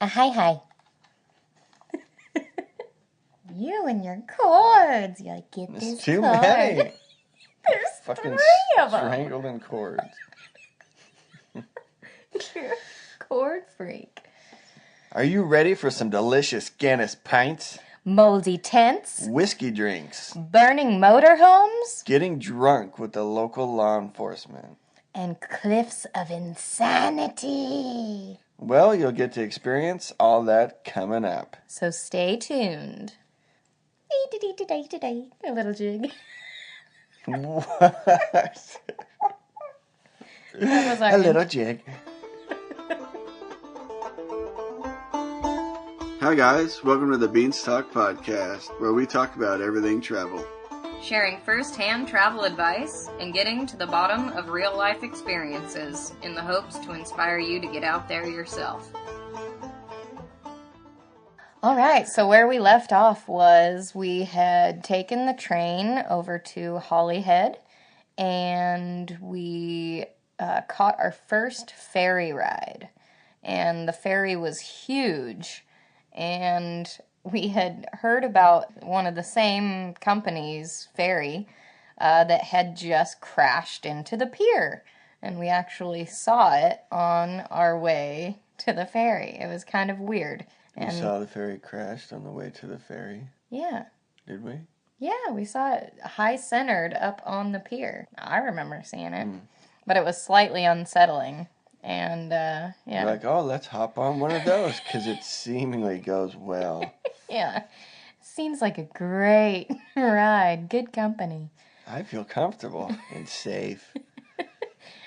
Hi. You and your cords. You like, get There's this too cord. many. There's Fucking 3 of them. strangled in cords. You're a cord freak. Are you ready for some delicious Guinness pints? Moldy tents. Whiskey drinks. Burning motorhomes. Getting drunk with the local law enforcement. And cliffs of insanity. Well, you'll get to experience all that coming up. So stay tuned. A little jig. What? That was our A little jig. Hi guys, welcome to the Beanstalk Podcast, where we talk about everything travel. Sharing first-hand travel advice and getting to the bottom of real-life experiences in the hopes to inspire you to get out there yourself. All right, so where we left off was we had taken the train over to Holyhead, and we caught our first ferry ride. And the ferry was huge, and we had heard about one of the same company's ferry that had just crashed into the pier. And we actually saw it on our way to the ferry. It was kind of weird. We saw the ferry crashed on the way to the ferry? Yeah. Did we? Yeah, we saw it high-centered up on the pier. I remember seeing it. But it was slightly unsettling. And, yeah. You're like, oh, let's hop on one of those, because it seemingly goes well. Yeah. Seems like a great ride. Good company. I feel comfortable and safe.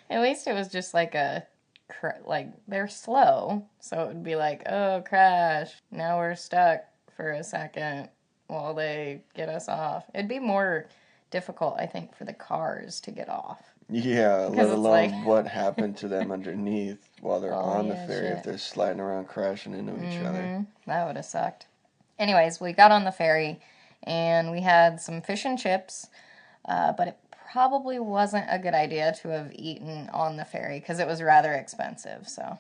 At least it was just like they're slow, so it would be like, oh, crash, now we're stuck for a second while they get us off. It'd be more difficult, I think, for the cars to get off. Yeah, let alone what happened to them underneath while they're on the ferry, if they're sliding around crashing into each other. That would have sucked. Anyways, we got on the ferry, and we had some fish and chips, but it probably wasn't a good idea to have eaten on the ferry because it was rather expensive. So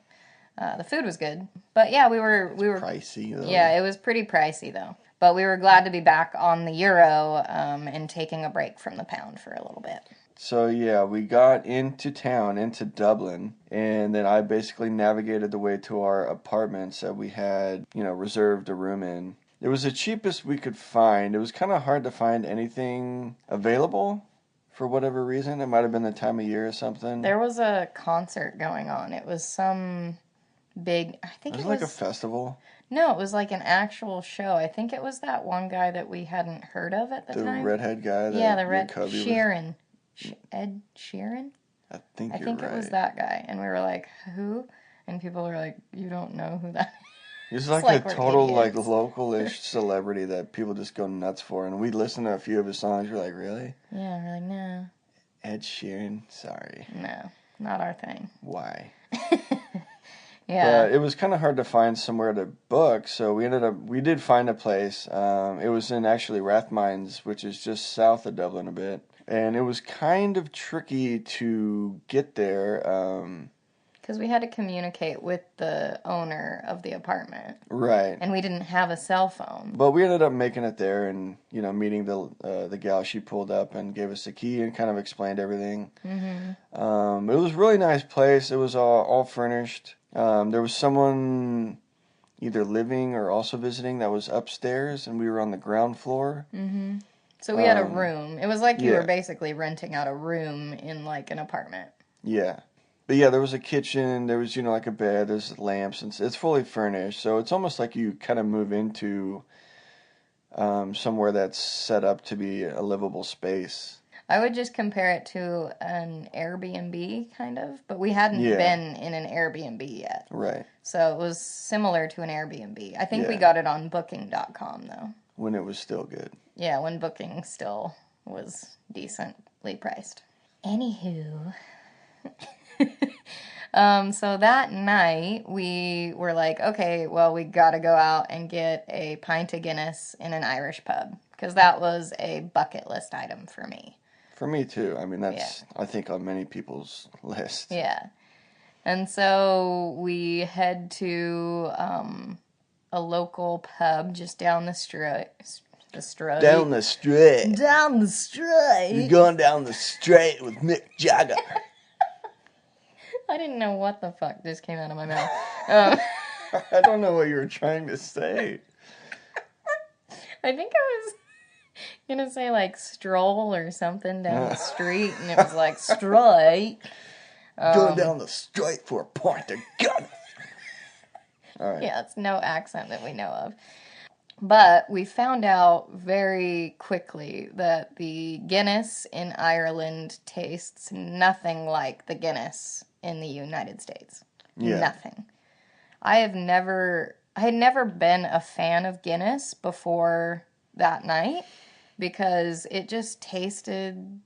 the food was good, but yeah, we were pricey though. Yeah, it was pretty pricey though. But we were glad to be back on the euro and taking a break from the pound for a little bit. So yeah, we got into town, into Dublin, and then I basically navigated the way to our apartments that we had, reserved a room in. It was the cheapest we could find. It was kind of hard to find anything available. For whatever reason, it might have been the time of year or something. There was a concert going on. It was some big, I think it was like a festival? No, it was like an actual show. I think it was that one guy that we hadn't heard of at the time. The redhead guy? Yeah, the red Sheeran. Ed Sheeran? I think it was that guy. And we were like, who? And people were like, you don't know who that is. He's like a total, local-ish celebrity that people just go nuts for. And we listened to a few of his songs. We're like, really? Yeah, we're like, no. Ed Sheeran? Sorry. No, not our thing. Why? Yeah. But it was kind of hard to find somewhere to book, so we did find a place. It was in actually Rathmines, which is just south of Dublin a bit. And it was kind of tricky to get there. Because we had to communicate with the owner of the apartment. Right. And we didn't have a cell phone. But we ended up making it there and, meeting the gal. She pulled up and gave us the key and kind of explained everything. Mm-hmm. It was a really nice place. It was all furnished. There was someone either living or also visiting that was upstairs, and we were on the ground floor. Mm-hmm. So we had a room. It was like you were basically renting out a room in, like, an apartment. Yeah. But yeah, there was a kitchen, there was, like a bed, there's lamps, and it's fully furnished. So it's almost like you kind of move into somewhere that's set up to be a livable space. I would just compare it to an Airbnb, kind of. But we hadn't been in an Airbnb yet. Right. So it was similar to an Airbnb. I think we got it on Booking.com, though. When it was still good. Yeah, when Booking still was decently priced. Anywho... So that night we were like, okay, well, we gotta go out and get a pint of Guinness in an Irish pub, because that was a bucket list item for me. For me too. I mean, that's I think on many people's lists. Yeah. And so we head to a local pub just down the street. Down the street. Down the street. You're going down the street with Mick Jagger. I didn't know what the fuck just came out of my mouth. I don't know what you were trying to say. I think I was gonna say like stroll or something down the street, and it was like straight. Going down the street for a pint of Guinness. All right. Yeah, it's no accent that we know of. But we found out very quickly that the Guinness in Ireland tastes nothing like the Guinness in the United States. Yeah. Nothing. I had never been a fan of Guinness before that night because it just tasted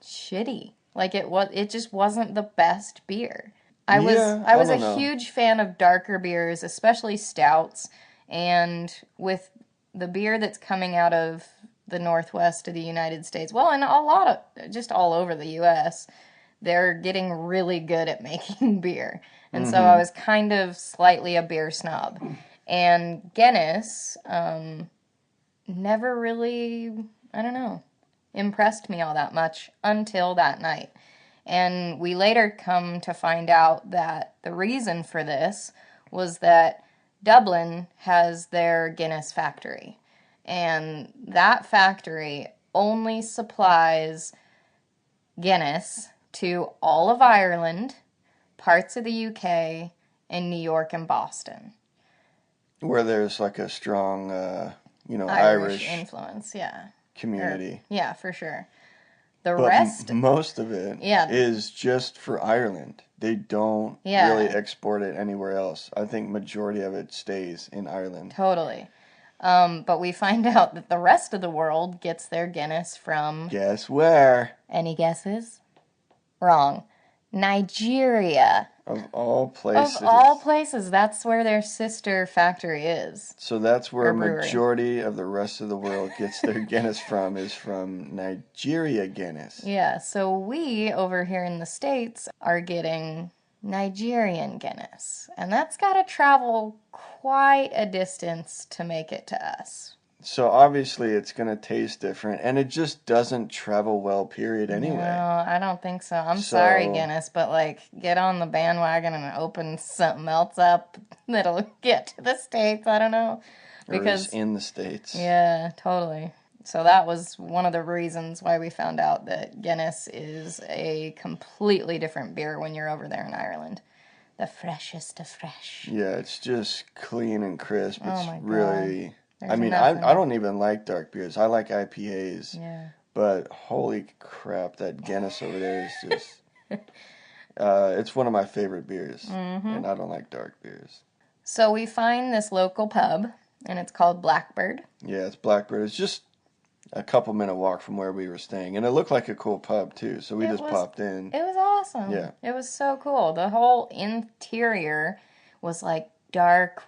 shitty. Like it just wasn't the best beer. I was don't a know. huge fan of darker beers, especially stouts, and with the beer that's coming out of the northwest of the United States, well, and a lot of just all over the US, they're getting really good at making beer. And so I was kind of slightly a beer snob. And Guinness never really, I don't know, impressed me all that much until that night. And we later come to find out that the reason for this was that Dublin has their Guinness factory. And that factory only supplies Guinness to all of Ireland, parts of the UK, and New York and Boston. Where there's like a strong, Irish influence, yeah. community. Yeah, for sure. The But rest... most of it is just for Ireland. They don't really export it anywhere else. I think majority of it stays in Ireland. Totally. But we find out that the rest of the world gets their Guinness from... Guess where? Any guesses? Wrong. Nigeria. Of all places. Of all places, that's where their sister factory is. So that's where Or a brewery. majority of the rest of the world gets their Guinness from, is from Nigeria Guinness. Yeah, so we, over here in the States, are getting Nigerian Guinness. And that's got to travel quite a distance to make it to us. So obviously it's going to taste different, and it just doesn't travel well, period, anyway. No, I don't think so. I'm sorry, Guinness, but like, get on the bandwagon and open something else up that'll get to the States. I don't know. Because or is in the States. Yeah, totally. So that was one of the reasons why we found out that Guinness is a completely different beer when you're over there in Ireland. The freshest of fresh. Yeah, it's just clean and crisp. Oh It's my God. really... There's I mean, nothing. I don't even like dark beers. I like IPAs. Yeah. But holy crap, that Guinness over there is just... it's one of my favorite beers. And I don't like dark beers. So we find this local pub, and it's called Blackbird. Yeah, it's Blackbird. It's just a couple-minute walk from where we were staying. And it looked like a cool pub, too. So we popped in. It was awesome. Yeah. It was so cool. The whole interior was like dark,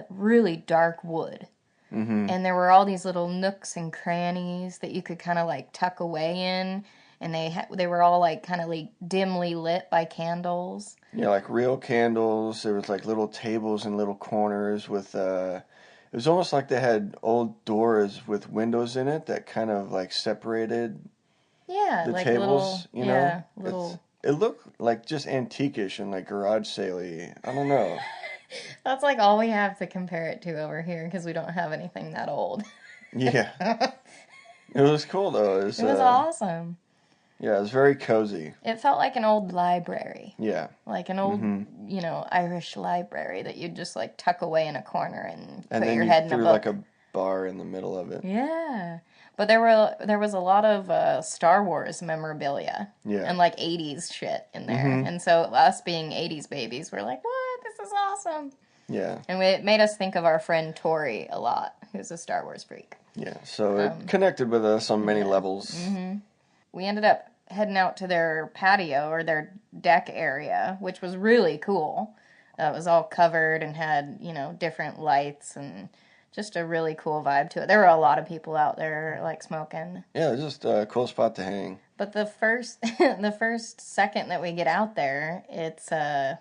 really dark wood. Mm-hmm. And there were all these little nooks and crannies that you could kind of like tuck away in. And they were all like kind of like dimly lit by candles. Yeah, like real candles. There was like little tables in little corners with... it was almost like they had old doors with windows in it that kind of like separated the like tables, little, you know? little... It looked like just antique-ish and like garage sale-y. I don't know. That's like all we have to compare it to over here because we don't have anything that old. Yeah. It was cool though. It was awesome. Yeah, it was very cozy. It felt like an old library. Yeah. Like an old, Irish library that you'd just like tuck away in a corner and put your then head in a book. like a bar in the middle of it. Yeah. But there was a lot of Star Wars memorabilia. Yeah. And like 80s shit in there. And so us being 80s babies, we're like, what? This is awesome. Yeah. And it made us think of our friend Tori a lot, who's a Star Wars freak. Yeah, so it connected with us on many levels. Mm-hmm. We ended up heading out to their patio or their deck area, which was really cool. It was all covered and had, different lights and just a really cool vibe to it. There were a lot of people out there, like, smoking. Yeah, it was just a cool spot to hang. But the first second that we get out there, it's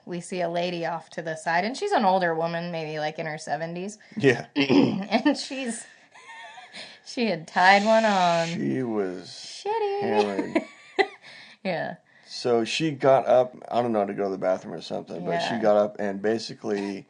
we see a lady off to the side, and she's an older woman, maybe like in her 70s. Yeah. And she had tied one on. She was Shitty. hammered. Yeah. So she got up, I don't know, to go to the bathroom or something, but she Yeah. got up and basically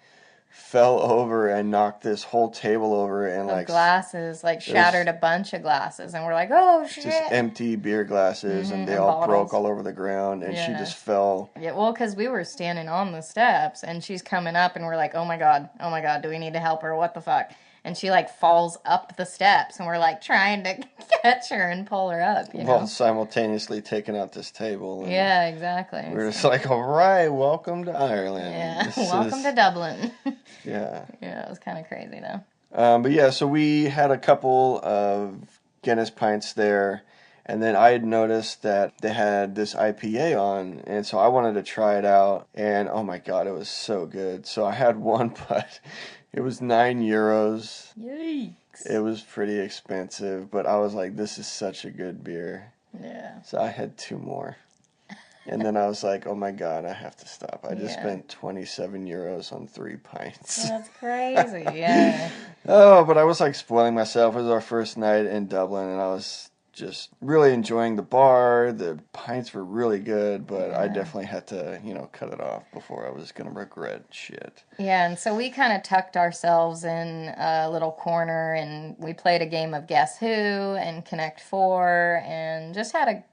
fell over and knocked this whole table over and Of like glasses, like shattered a bunch of glasses, and we're like, oh shit. just empty beer glasses and they and all bottles. broke all over the ground and she Yeah. just fell. Yeah, well, because we were standing on the steps, and she's coming up, and we're like, oh my god, do we need to help her? What the fuck? And she, like, falls up the steps, and we're, like, trying to catch her and pull her up, you know? While simultaneously taking out this table. And Yeah, exactly. we're just like, all right, welcome to Ireland. Yeah, This welcome to Dublin. Yeah. Yeah, it was kind of crazy, though. But yeah, so we had a couple of Guinness pints there, and then I had noticed that they had this IPA on, and so I wanted to try it out, and oh my god, it was so good. So I had one, but it was €9. Yikes. It was pretty expensive, but I was like, this is such a good beer. Yeah. So I had 2 more. And then I was like, oh my god, I have to stop. I just Yeah. spent €27 on 3 pints. That's crazy, yeah. Oh, but I was like spoiling myself. It was our first night in Dublin, and I was just really enjoying the bar. The pints were really good, but I definitely had to, cut it off before I was going to regret shit. Yeah, and so we kind of tucked ourselves in a little corner, and we played a game of Guess Who and Connect Four, and just had a,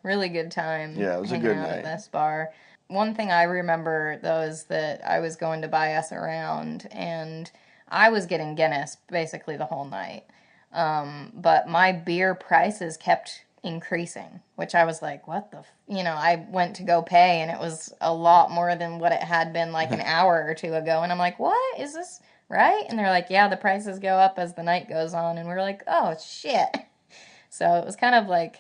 really good time. Yeah, it was a hanging good out night. at this bar. One thing I remember, though, is that I was going to buy us around, and I was getting Guinness basically the whole night. But my beer prices kept increasing, which I was like, what the, I went to go pay, and it was a lot more than what it had been like an hour or two ago, and I'm like, what, is this right? And they're like, yeah, the prices go up as the night goes on, and we're like, oh, shit. So it was kind of like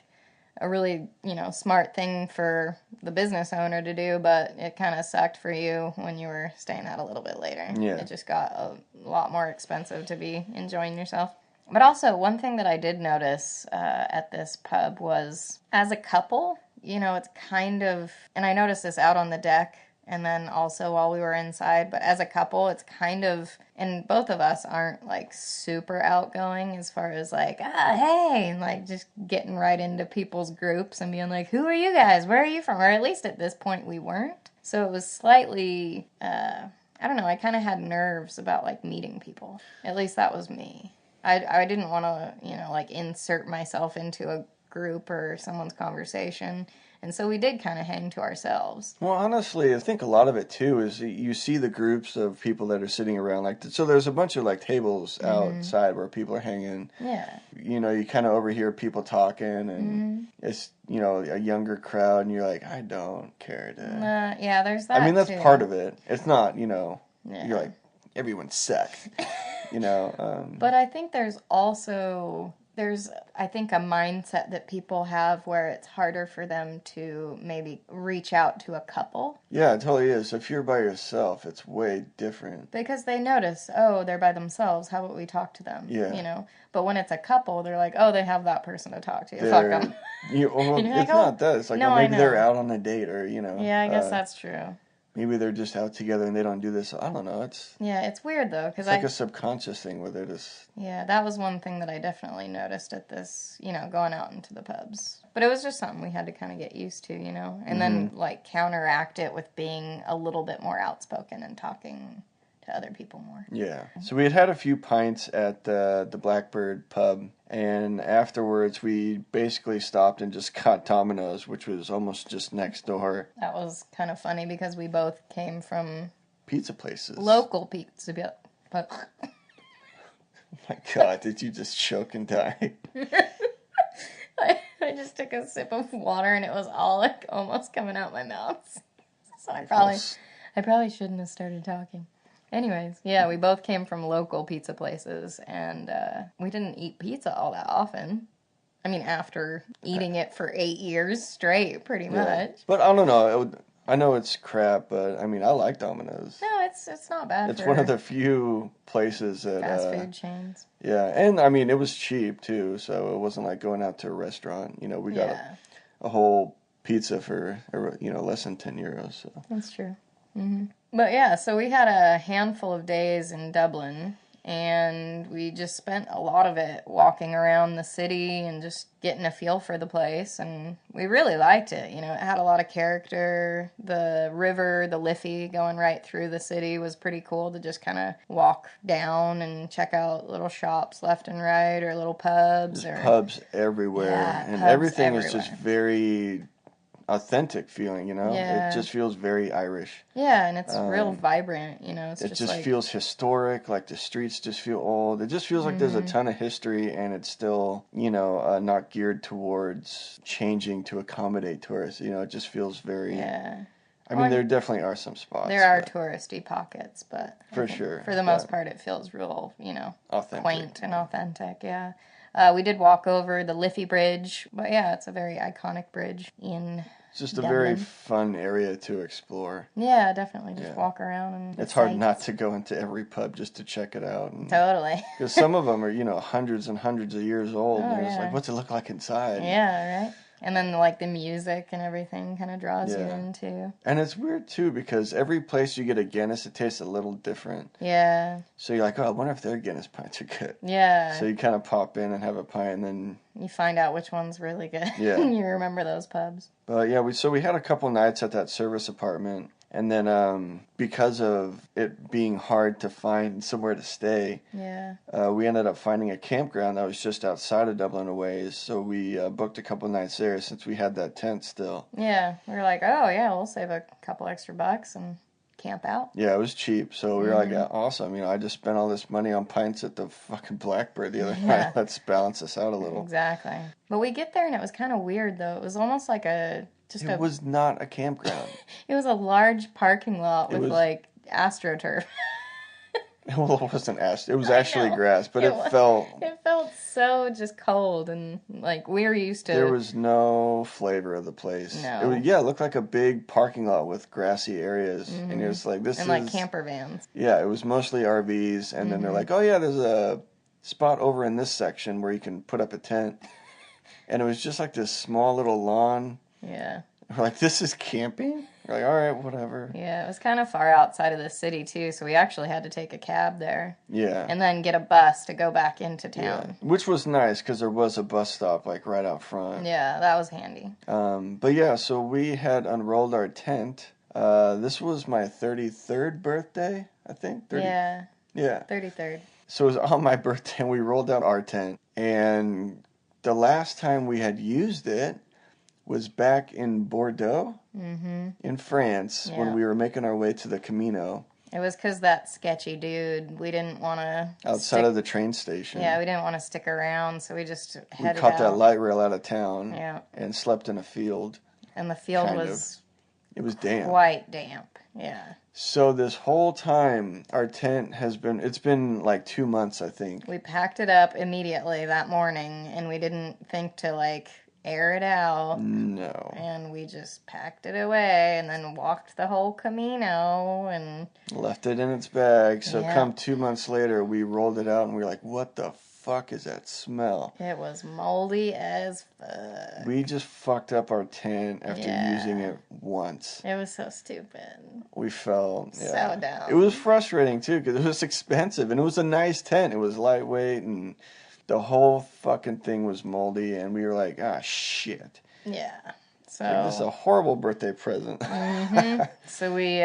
a really, smart thing for the business owner to do, but it kind of sucked for you when you were staying out a little bit later. Yeah. It just got a lot more expensive to be enjoying yourself. But also, one thing that I did notice at this pub was, as a couple, it's kind of, and I noticed this out on the deck, and then also while we were inside, but as a couple, it's kind of, and both of us aren't, like, super outgoing as far as, like, hey, and, like, just getting right into people's groups and being like, who are you guys? Where are you from? Or at least at this point, we weren't. So it was slightly, I don't know, I kind of had nerves about, like, meeting people. At least that was me. I didn't want to, like, insert myself into a group or someone's conversation. And so we did kind of hang to ourselves. Well, honestly, I think a lot of it, too, is you see the groups of people that are sitting around. Like, so there's a bunch of, like, tables outside where people are hanging. Yeah. You kind of overhear people talking, and it's, a younger crowd, and you're like, I don't care to... Yeah, there's that, I mean, that's too. part of it. It's not, Yeah. you're like, everyone sucks, But I think there's also... I think, a mindset that people have where it's harder for them to maybe reach out to a couple. Yeah, it totally is. If you're by yourself, it's way different. Because they notice, oh, they're by themselves. How about we talk to them? Yeah. But when it's a couple, they're like, oh, they have that person to talk to. Fuck them. Well, And you're like, it's not that. It's like, no, well, maybe I know. they're out on a date, or, Yeah, I guess that's true. maybe they're just out together and they don't do this. I don't know. Yeah, it's weird, though. It's like a subconscious thing where they're just... Yeah, that was one thing that I definitely noticed at this, going out into the pubs. But it was just something we had to kind of get used to, and then, like, counteract it with being a little bit more outspoken and talking to other people more. Yeah. So we had a few pints at the Blackbird pub, and afterwards we basically stopped and just got Domino's, which was almost just next door. That was kind of funny because we both came from Pizza places. local pizza. But Oh my god, did you just choke and die? I just took a sip of water and it was all, like, almost coming out my mouth. So I probably shouldn't have started talking. Anyways, yeah, we both came from local pizza places, and we didn't eat pizza all that often. I mean, after eating it for 8 years straight, pretty much. But I don't know. I know it's crap, but I mean, I like Domino's. No, it's not bad. It's for one of the few places that... fast food chains. Yeah, and I mean, it was cheap, too, so it wasn't like going out to a restaurant. We got a whole pizza for, less than €10. So. That's true. But yeah, so we had a handful of days in Dublin, and we just spent a lot of it walking around the city and just getting a feel for the place, and we really liked it. It had a lot of character. The river, the Liffey, going right through the city was pretty cool to just kind of walk down and check out little shops left and right, or little pubs. There's pubs everywhere, Yeah, and pubs everything is everywhere. just very authentic feeling, Yeah. It just feels very Irish. Yeah, and it's real vibrant, It's It just just like, feels historic, like the streets just feel old. It just feels like there's a ton of history, and it's still, not geared towards changing to accommodate tourists. It just feels very... yeah. I mean, there definitely are some spots. There are touristy pockets, but for sure, for the most part, it feels real, authentic. Quaint and authentic, yeah. We did walk over the Liffey Bridge, but yeah, it's a very iconic bridge in It's just Dublin. a very fun area to explore. Yeah, definitely. Just walk around and... It's hard not to go into every pub just to check it out. Totally. Because some of them are, hundreds and hundreds of years old. And it's like, what's it look like inside? Yeah, right. And then, the music and everything kind of draws you in, too. And it's weird, too, because every place you get a Guinness, it tastes a little different. Yeah. So you're like, oh, I wonder if their Guinness pints are good. Yeah. So you kind of pop in and have a pint, and then... You find out which one's really good. Yeah. You remember those pubs. But, yeah, we had a couple nights at that service apartment. And then because of it being hard to find somewhere to stay, we ended up finding a campground that was just outside of Dublin a ways. So we booked a couple nights there since we had that tent still. Yeah, we were like, oh yeah, we'll save a couple extra bucks and camp out. Yeah, it was cheap. So we were like, awesome. I just spent all this money on pints at the fucking Blackbird the other night. Let's balance this out a little. Exactly. But we get there and it was kind of weird though. It was almost like it was not a campground. It was a large parking lot with AstroTurf. Well, it wasn't it was actually grass, but it felt... It felt so just cold, and we were used to... There was no flavor of the place. No. It looked like a big parking lot with grassy areas, and it was like, And camper vans. Yeah, it was mostly RVs, and then they're like, oh yeah, there's a spot over in this section where you can put up a tent. And it was just like this small little lawn. Yeah. We're like, this is camping? We're like, all right, whatever. Yeah, it was kind of far outside of the city, too, so we actually had to take a cab there. Yeah. And then get a bus to go back into town. Yeah. Which was nice, because there was a bus stop, right out front. Yeah, that was handy. But yeah, so we had unrolled our tent. This was my 33rd birthday, I think. 30? Yeah. Yeah. 33rd. So it was on my birthday, and we rolled out our tent. And the last time we had used it was back in Bordeaux, in France, when we were making our way to the Camino. It was because that sketchy dude, we didn't want to... Outside of the train station. Yeah, we didn't want to stick around, so we just headed We caught out. that light rail out of town and slept in a field. And the field was... It was damp. Quite damp, yeah. So this whole time, our tent it's been 2 months, I think. We packed it up immediately that morning, and we didn't think to, air it out. No. And we just packed it away, and then walked the whole Camino, and... Left it in its bag, so come 2 months later, we rolled it out, and we were like, what the fuck is that smell? It was moldy as fuck. We just fucked up our tent after using it once. It was so stupid. We felt so dumb. It was frustrating too because it was expensive and it was a nice tent. It was lightweight and the whole fucking thing was moldy, and we were like, ah, shit. Yeah. So this is a horrible birthday present. So we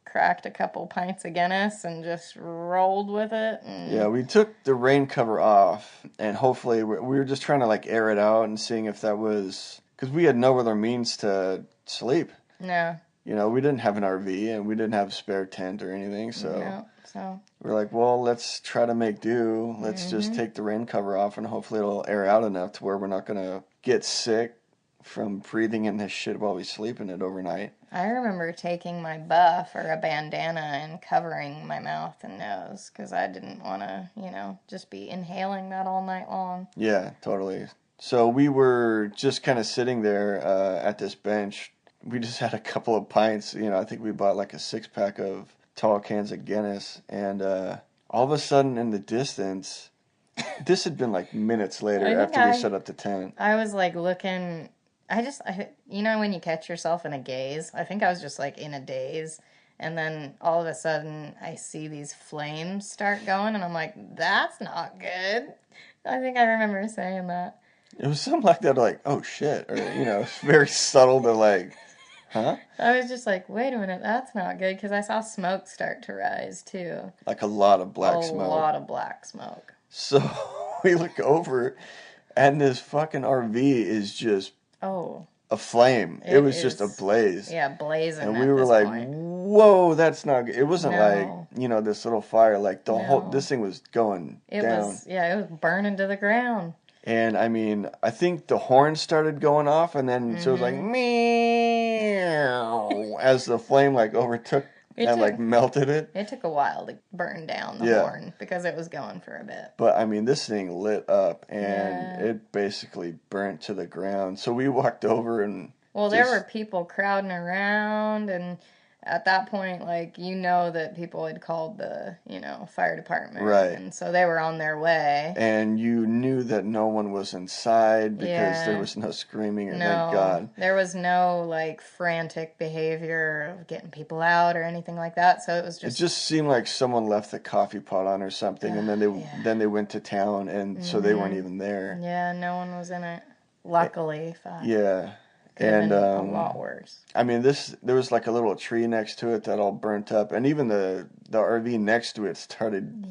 cracked a couple pints of Guinness and just rolled with it. Yeah, we took the rain cover off, and hopefully we were just trying to air it out and seeing if that was... Because we had no other means to sleep. No. We didn't have an RV, and we didn't have a spare tent or anything, so... No, so... We're like, well, let's try to make do. Let's just take the rain cover off, and hopefully it'll air out enough to where we're not going to get sick from breathing in this shit while we sleep in it overnight. I remember taking my buff or a bandana and covering my mouth and nose because I didn't want to, just be inhaling that all night long. Yeah, totally. So we were just kind of sitting there at this bench. We just had a couple of pints. I think we bought a 6-pack of tall cans of Guinness. And all of a sudden in the distance, this had been minutes later after we set up the tent. I was looking you know, when you catch yourself in a gaze, I think I was just like in a daze. And then all of a sudden, I see these flames start going, and I'm like, that's not good. I think I remember saying that. It was something like that, like, oh shit, or it's very subtle to like, huh? I was just like, wait a minute, that's not good, because I saw smoke start to rise too. Like a lot of black A smoke. lot of black smoke. So we look over, and this fucking RV is just aflame. It was just a blaze. Yeah, blazing. And we were like, whoa, that's not good. It wasn't like, this little fire. Like this thing was going down. It was burning to the ground. And I mean, I think the horn started going off, and then so it was like, meow, as the flame like overtook like melted it. It took a while to burn down the horn because it was going for a bit. But I mean, this thing lit up and it basically burnt to the ground. So we walked over and there were people crowding around, and at that point, like, that people had called the, fire department. Right. And so they were on their way. And you knew that no one was inside because there was no screaming, or thank God. There was no, like, frantic behavior of getting people out or anything like that. So it was just... It just seemed like someone left the coffee pot on or something, and then they went to town, and so they weren't even there. Yeah, no one was in it. Luckily. Yeah. And a lot worse. I mean, there was like a little tree next to it that all burnt up, and even the RV next to it started,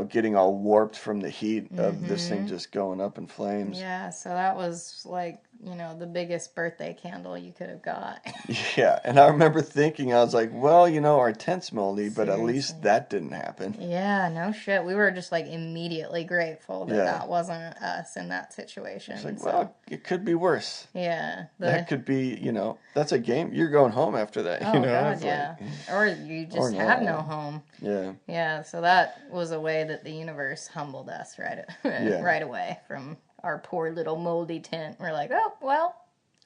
getting all warped from the heat of this thing just going up in flames. Yeah, so that was like, the biggest birthday candle you could have got. Yeah, and I remember thinking, I was like, well, our tent's moldy, but at least that didn't happen. Yeah, no shit. We were just like immediately grateful that wasn't us in that situation. It's like, well, it could be worse. Yeah. That could be, that's a game. You're going home after that. Oh, God, yeah. Or you just have no home. Yeah. Yeah, so that was a way that the universe humbled us right away from our poor little moldy tent. We're like, oh, well,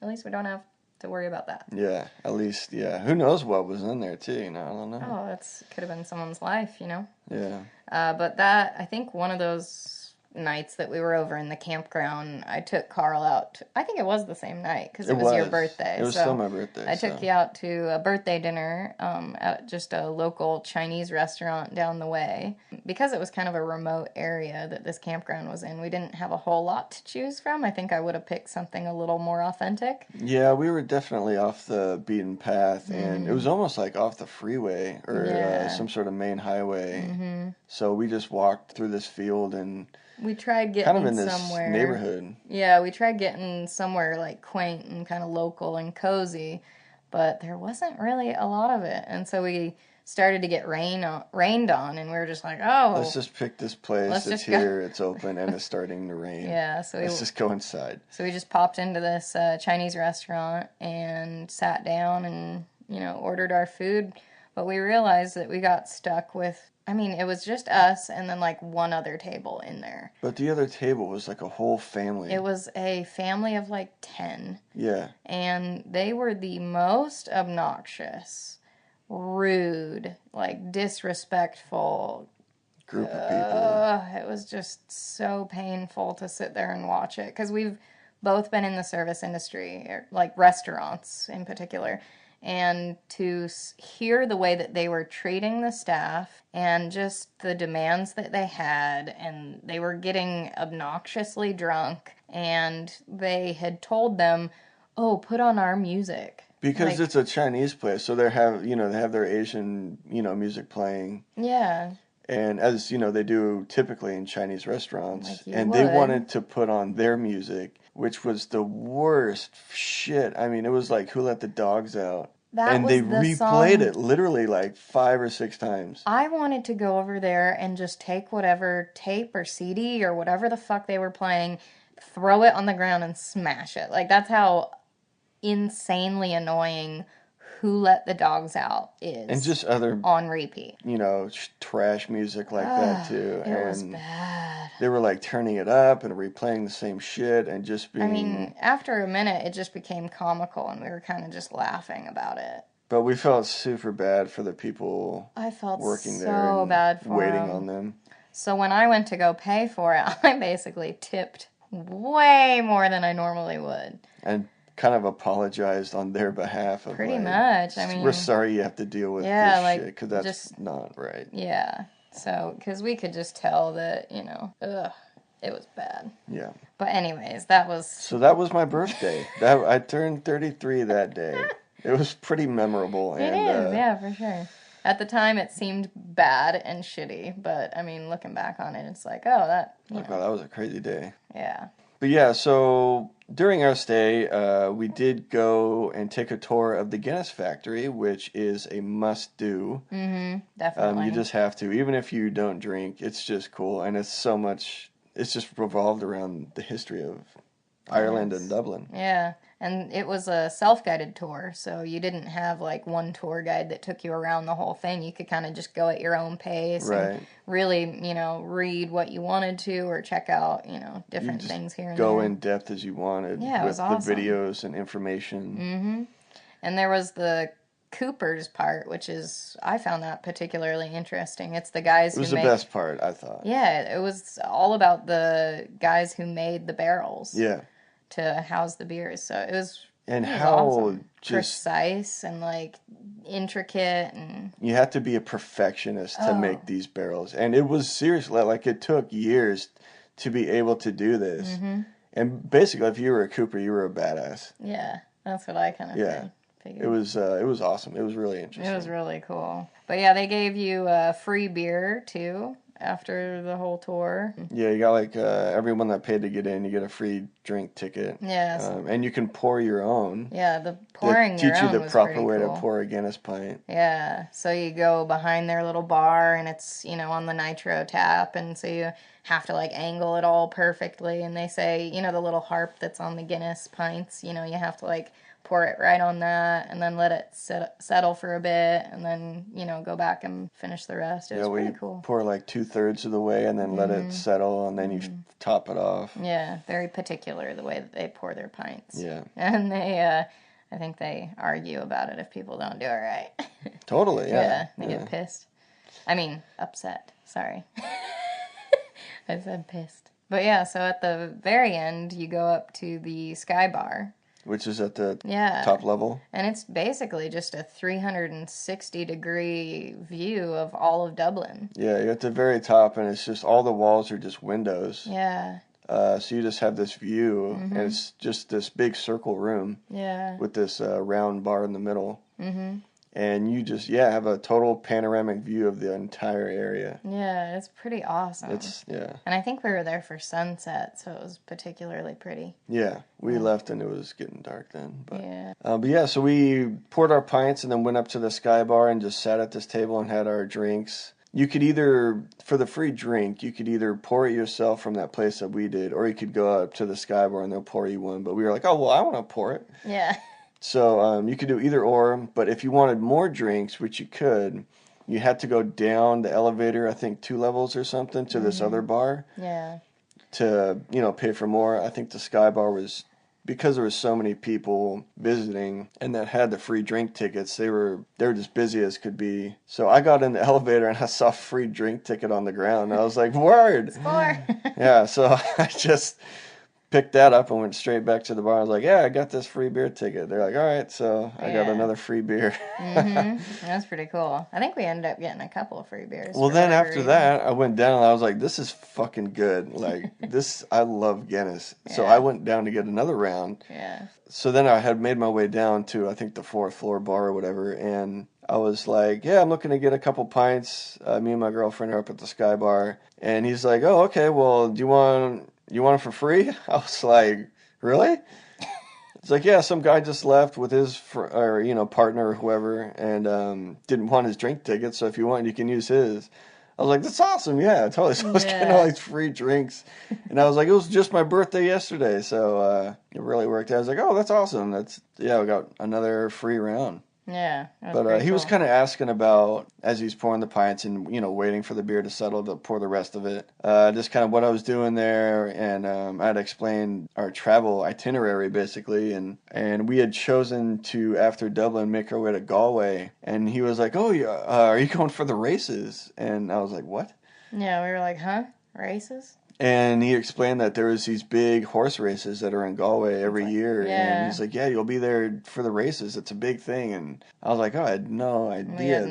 at least we don't have to worry about that. Yeah, at least, Who knows what was in there, too, I don't know. Oh, could have been someone's life, Yeah. But I think one of those nights that we were over in the campground, I took Carl out. I think it was the same night because it was your birthday. It was still my birthday. I took you out to a birthday dinner at just a local Chinese restaurant down the way. Because it was kind of a remote area that this campground was in, we didn't have a whole lot to choose from. I think I would have picked something a little more authentic. Yeah, we were definitely off the beaten path, and it was almost like off the freeway or some sort of main highway. So we just walked through this field and we tried getting kind of in this somewhere neighborhood. Yeah, we tried getting somewhere like quaint and kind of local and cozy, but there wasn't really a lot of it. And so we started to get rained on, and we were just like, oh, let's just pick this place. It's here, it's open, and it's starting to rain. Yeah, so let's just go inside. So we just popped into this Chinese restaurant and sat down and ordered our food. But we realized that we got stuck with, it was just us and then like one other table in there. But the other table was like a whole family. It was a family of like 10. Yeah. And they were the most obnoxious, rude, like disrespectful group of people. It was just so painful to sit there and watch it because we've both been in the service industry, like restaurants in particular. And to hear the way that they were treating the staff and just the demands that they had, and they were getting obnoxiously drunk, and they had told them, oh, put on our music. Because it's a Chinese place, so they have their Asian, music playing. Yeah. And as, they do typically in Chinese restaurants. And they wanted to put on their music, which was the worst shit. It was like Who Let the Dogs Out. And they replayed it literally like 5 or 6 times. I wanted to go over there and just take whatever tape or CD or whatever the fuck they were playing, throw it on the ground and smash it. Like, that's how insanely annoying Who Let the Dogs Out is. And just other on repeat. Trash music like that too. It was bad. They were like turning it up and replaying the same shit and just being... after a minute it just became comical and we were kind of just laughing about it. But we felt super bad for the people working there and bad for waiting them. on them. So when I went to go pay for it, I basically tipped way more than I normally would. And kind of apologized on their behalf. Of Pretty much. I mean, we're sorry you have to deal with yeah, this like, shit, because that's just, not right. Yeah. So, because we could just tell that, it was bad. Yeah. But anyways, that was... So that was my birthday. I turned 33 that day. It was pretty memorable. It is, yeah, for sure. At the time, it seemed bad and shitty, but, I mean, looking back on it, it's like, oh, that... Wow, that was a crazy day. Yeah. But yeah, so during our stay, we did go and take a tour of the Guinness factory, which is a must-do. Mm-hmm, definitely. You just have to. Even if you don't drink, it's just cool. And it's so much... It's just revolved around the history of Ireland and Dublin. Yeah, and it was a self-guided tour, so you didn't have like one tour guide that took you around the whole thing. You could kind of just go at your own pace and really, read what you wanted to or check out, different things here and there. Go in depth as you wanted with it was awesome. The videos and information. Mm-hmm. And there was the Cooper's part, which is, I found that particularly interesting. It's the guys who It was the best part, I thought. Yeah, it was all about the guys who made the barrels. Yeah. To house the beers. So it was how awesome. Precise and like intricate, and you have to be a perfectionist to make these barrels. And it was seriously, like, it took years to be able to do this. Mm-hmm. And basically, if you were a Cooper, you were a badass. Yeah, that's what I kind of figured. It was awesome. It was really interesting. It was really cool. But yeah, they gave you free beer too after the whole tour. Yeah, you got like everyone that paid to get in, you get a free drink ticket. Yes. And you can pour your own. Yeah, the pouring your own was teach you the proper way cool. to pour a Guinness pint. Yeah, so you go behind their little bar, and it's, on the nitro tap, and so you have to like angle it all perfectly, and they say, the little harp that's on the Guinness pints, you have to like pour it right on that, and then let it settle for a bit, and then, go back and finish the rest. It was pretty cool. Pour like 2/3 of the way, and then let it settle, and then you top it off. Yeah, very particular the way that they pour their pints. Yeah. And they, I think they argue about it if people don't do it right. Totally, yeah. They get pissed. I mean, upset. Sorry. I said pissed. But yeah, so at the very end, you go up to the Sky Bar. Which is at the top level. And it's basically just a 360-degree view of all of Dublin. Yeah, you're at the very top, and it's just all the walls are just windows. Yeah. So you just have this view, and it's just this big circle room. Yeah. With this round bar in the middle. Mm-hmm. And you just, have a total panoramic view of the entire area. Yeah, it's pretty awesome. And I think we were there for sunset, so it was particularly pretty. Yeah, we left and it was getting dark then. But so we poured our pints and then went up to the Sky Bar and just sat at this table and had our drinks. You could either, for the free drink, you could either pour it yourself from that place that we did, or you could go up to the Sky Bar and they'll pour you one. But we were like, oh, well, I want to pour it. Yeah. So you could do either or, but if you wanted more drinks, which you could, you had to go down the elevator, I think 2 levels or something, to this other bar. Yeah. To, pay for more. I think the Sky Bar was, because there was so many people visiting and that had the free drink tickets, they were just busy as could be. So I got in the elevator and I saw a free drink ticket on the ground. And I was like, word! Score! Yeah, so I just picked that up and went straight back to the bar. I was like, I got this free beer ticket. They're like, all right, so I got another free beer. That's pretty cool. I think we ended up getting a couple of free beers. Well, then after that, I went down and I was like, this is fucking good. Like, I love Guinness. Yeah. So I went down to get another round. Yeah. So then I had made my way down to, I think, the 4th floor bar or whatever, and I was like, I'm looking to get a couple pints. Me and my girlfriend are up at the Sky Bar. And he's like, oh, okay, well, do you want it for free? I was like, really? It's like, yeah, some guy just left with his partner or whoever, and didn't want his drink ticket, so if you want, you can use his. I was like, that's awesome, yeah, totally. So I was getting all these free drinks, and I was like, it was just my birthday yesterday, so it really worked out. I was like, oh, that's awesome. We got another free round. Yeah. But he was kind of asking about, as he's pouring the pints and, waiting for the beer to settle to pour the rest of it, just kind of what I was doing there. And I'd explained our travel itinerary, basically. And we had chosen to, after Dublin, make our way to Galway. And he was like, oh, yeah, are you going for the races? And I was like, what? Yeah, we were like, huh? Races? And he explained that there was these big horse races that are in Galway every year. yeah. And he's like, yeah, you'll be there for the races. It's a big thing. And I was like, oh, I had no idea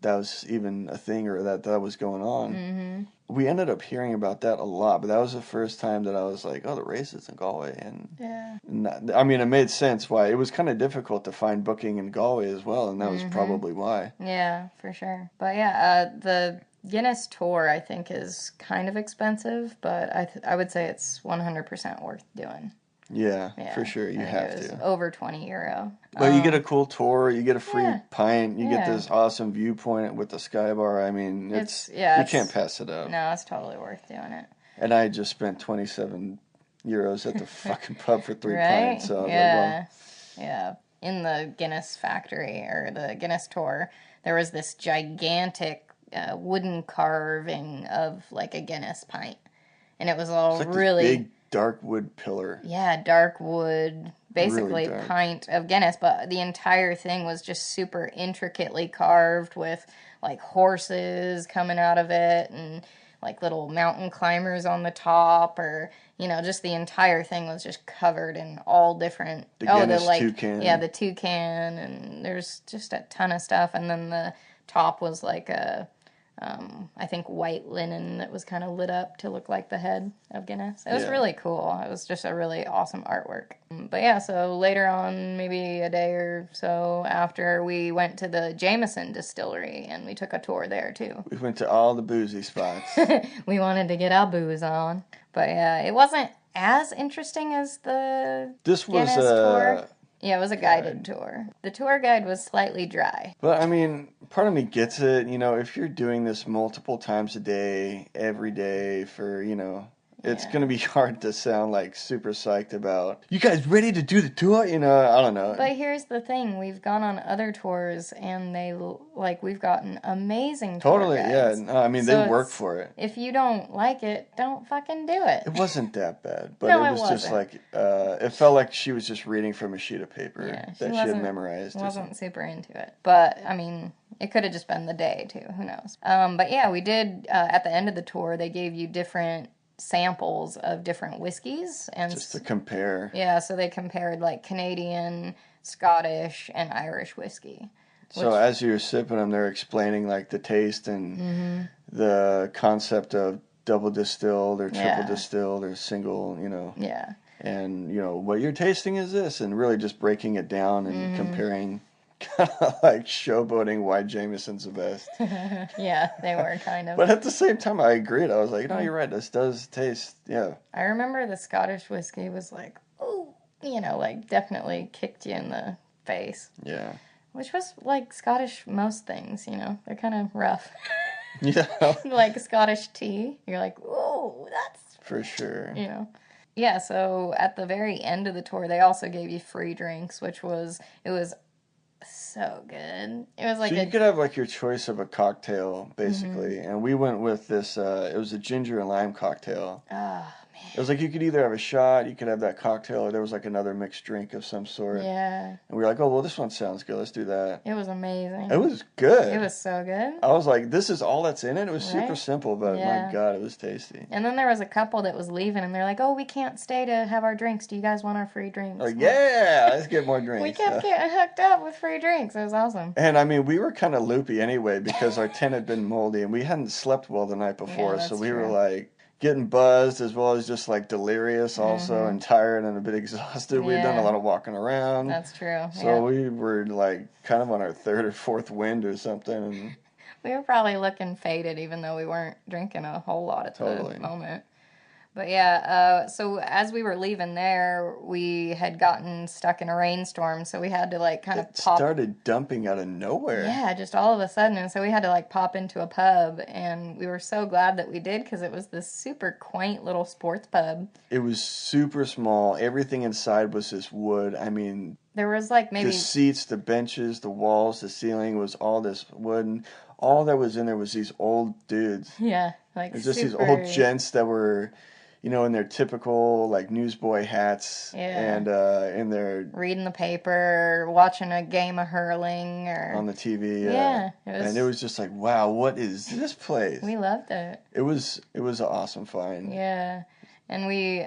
that was even a thing or that was going on. Mm-hmm. We ended up hearing about that a lot, but that was the first time that I was like, oh, the races in Galway. And I mean, it made sense why. It was kind of difficult to find booking in Galway as well, and that was probably why. Yeah, for sure. But yeah, the Guinness tour, I think, is kind of expensive, but I would say it's 100% worth doing. Yeah, for sure. You have it was to. over €20. But you get a cool tour. You get a free pint. You get this awesome viewpoint with the sky bar. I mean, you can't pass it up. No, it's totally worth doing it. And I just spent €27 at the fucking pub for 3 right? pints. So yeah. In the Guinness factory or the Guinness tour, there was this gigantic wooden carving of like a Guinness pint, and it was all it's like really this big dark wood pillar. Yeah, dark wood, basically really pint of Guinness, but the entire thing was just super intricately carved with like horses coming out of it and like little mountain climbers on the top, or just the entire thing was just covered in all different Guinness toucan. Yeah, the toucan, and there's just a ton of stuff, and then the top was like a I think white linen that was kind of lit up to look like the head of Guinness. It was really cool. It was just a really awesome artwork. But yeah, so later on, maybe a day or so after, we went to the Jameson distillery and we took a tour there too. We went to all the boozy spots. We wanted to get our booze on. But yeah, it wasn't as interesting as the Guinness tour. Yeah, it was a guided tour. The tour guide was slightly dry. But, I mean, part of me gets it. If you're doing this multiple times a day, every day for, it's going to be hard to sound like super psyched about, you guys ready to do the tour? I don't know. But here's the thing. We've gone on other tours and we've gotten amazing tour guides. Yeah. No, I mean, they work for it. If you don't like it, don't fucking do it. It wasn't that bad. But No, it was just like, it felt like she was just reading from a sheet of paper that she had memorized. Wasn't super into it. But, I mean, it could have just been the day, too. Who knows? But yeah, we did, at the end of the tour, they gave you different samples of different whiskeys, and just to compare. Yeah, so they compared like Canadian, Scottish, and Irish whiskey. So as you're sipping them, they're explaining like the taste and the concept of double distilled or triple distilled or single, Yeah. And what you're tasting is this, and really just breaking it down and comparing. Kind of like showboating why Jameson's the best. Yeah, they were kind of. But at the same time, I agreed. I was like, no, you're right. This does taste, I remember the Scottish whiskey was like, oh, like definitely kicked you in the face. Yeah. Which was like Scottish most things, They're kind of rough. Yeah. Like Scottish tea. You're like, oh, that's... For sure. Yeah, so at the very end of the tour, they also gave you free drinks, it was so good. It was like you could have like your choice of a cocktail, basically. And we went with this, it was a ginger and lime cocktail. Oh, man. It was like you could either have a shot, you could have that cocktail, or there was like another mixed drink of some sort. Yeah. And we were like, oh, well, this one sounds good. Let's do that. It was amazing. It was good. It was so good. I was like, this is all that's in it? It was super simple, but my God, it was tasty. And then there was a couple that was leaving, and they're like, oh, we can't stay to have our drinks. Do you guys want our free drinks? Like, yeah, let's get more drinks. We kept getting hooked up with free drinks. It was awesome. And, I mean, we were kind of loopy anyway because our tent had been moldy, and we hadn't slept well the night before, so we were like... getting buzzed as well as just like delirious also and tired and a bit exhausted. We had done a lot of walking around. That's true. So we were like kind of on our third or fourth wind or something. And we were probably looking faded even though we weren't drinking a whole lot at the moment. But yeah, so as we were leaving there, we had gotten stuck in a rainstorm, so we had to like kind of pop. It started dumping out of nowhere. Yeah, just all of a sudden, and so we had to like pop into a pub, and we were so glad that we did because it was this super quaint little sports pub. It was super small. Everything inside was this wood. I mean, there was like maybe the seats, the benches, the walls, the ceiling was all this wood, and all that was in there was these old dudes. Yeah, like it was just these old gents that were. in their typical like newsboy hats and in their reading the paper, watching a game of hurling or on the TV. It was just like, wow, what is this place? We loved it. It was an awesome find. Yeah. And we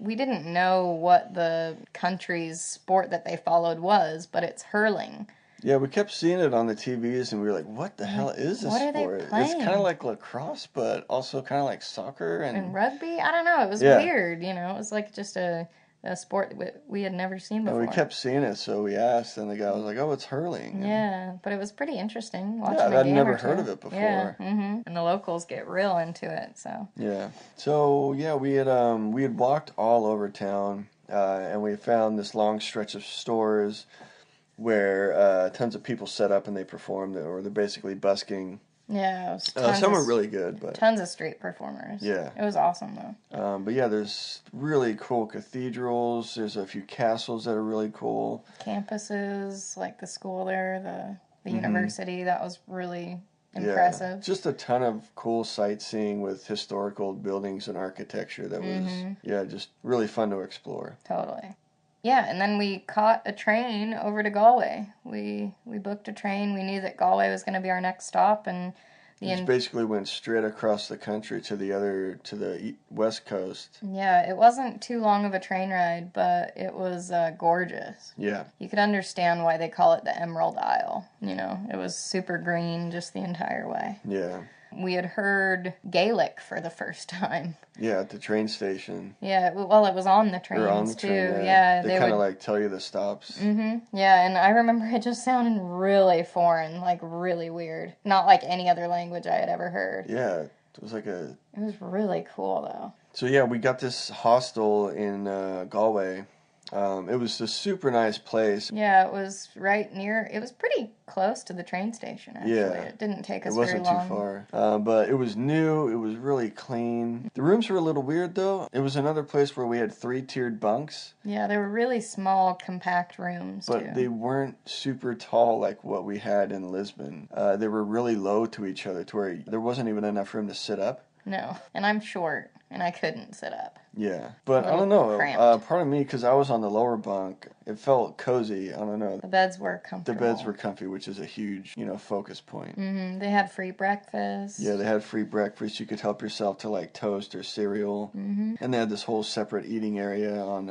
didn't know what the country's sport that they followed was, but it's hurling. Yeah, we kept seeing it on the TVs, and we were like, what the hell is this sport? What are they playing? It's kind of like lacrosse, but also kind of like soccer. And rugby? I don't know. It was weird, It was like just a sport we had never seen before. And we kept seeing it, so we asked, and the guy was like, oh, it's hurling. Yeah, but it was pretty interesting watching I'd never heard of it before. Yeah, and the locals get real into it, so. Yeah. So, yeah, we had walked all over town, and we found this long stretch of stores where tons of people set up and they performed, or they're basically busking. Yeah, it was some were really good, but tons of street performers. Yeah, it was awesome though. But yeah, there's really cool cathedrals. There's a few castles that are really cool. Campuses like the school there, the university, that was really impressive. Yeah, just a ton of cool sightseeing with historical buildings and architecture that was just really fun to explore. Totally. Yeah, and then we caught a train over to Galway. We booked a train. We knew that Galway was going to be our next stop, and it basically went straight across the country to the west coast. Yeah, it wasn't too long of a train ride, but it was gorgeous. Yeah, you could understand why they call it the Emerald Isle. It was super green just the entire way. Yeah. We had heard Gaelic for the first time. Yeah, at the train station. Yeah, well, it was on the trains, too. Yeah, they kind of like tell you the stops. Mm-hmm. Yeah, and I remember it just sounding really foreign, like really weird. Not like any other language I had ever heard. Yeah, it was like It was really cool, though. So, yeah, we got this hostel in Galway. It was a super nice place. Yeah, it was right near. It was pretty close to the train station. Actually, it didn't take us very long. It wasn't too far, but it was new. It was really clean. The rooms were a little weird though. It was another place where we had 3-tiered bunks. Yeah, they were really small, compact rooms. But they weren't super tall like what we had in Lisbon. They were really low to each other, to where there wasn't even enough room to sit up. No, and I'm short, and I couldn't sit up. Yeah, but I don't know. Part of me, because I was on the lower bunk, it felt cozy. I don't know. The beds were comfortable. The beds were comfy, which is a huge, focus point. Mm-hmm. They had free breakfast. Yeah, they had free breakfast. You could help yourself to like toast or cereal. Mm-hmm. And they had this whole separate eating area on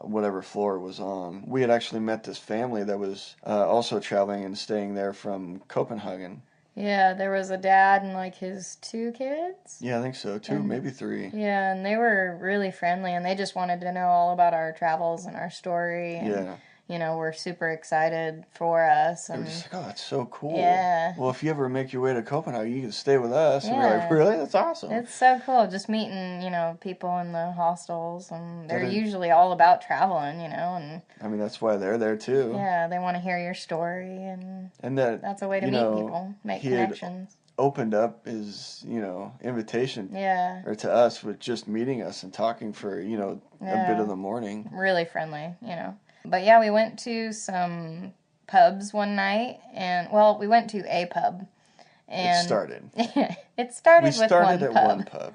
whatever floor it was on. We had actually met this family that was also traveling and staying there from Copenhagen. Yeah, there was a dad and like his 2 kids. Yeah, I think so. 2, maybe 3. Yeah, and they were really friendly, and they just wanted to know all about our travels and our story. And, were super excited for us. And they were just like, oh, that's so cool. Yeah. Well, if you ever make your way to Copenhagen, you can stay with us. Yeah. And we're like, really? That's awesome. It's so cool. Just meeting, people in the hostels, and they're usually all about traveling, and... I mean, that's why they're there, too. Yeah, they want to hear your story, and that's a way to meet people, make connections. Opened up his, invitation or to us with just meeting us and talking for, a bit of the morning. Really friendly, But yeah, we went to some pubs one night, and we went to a pub. And it started. It started with one pub. We started at one pub.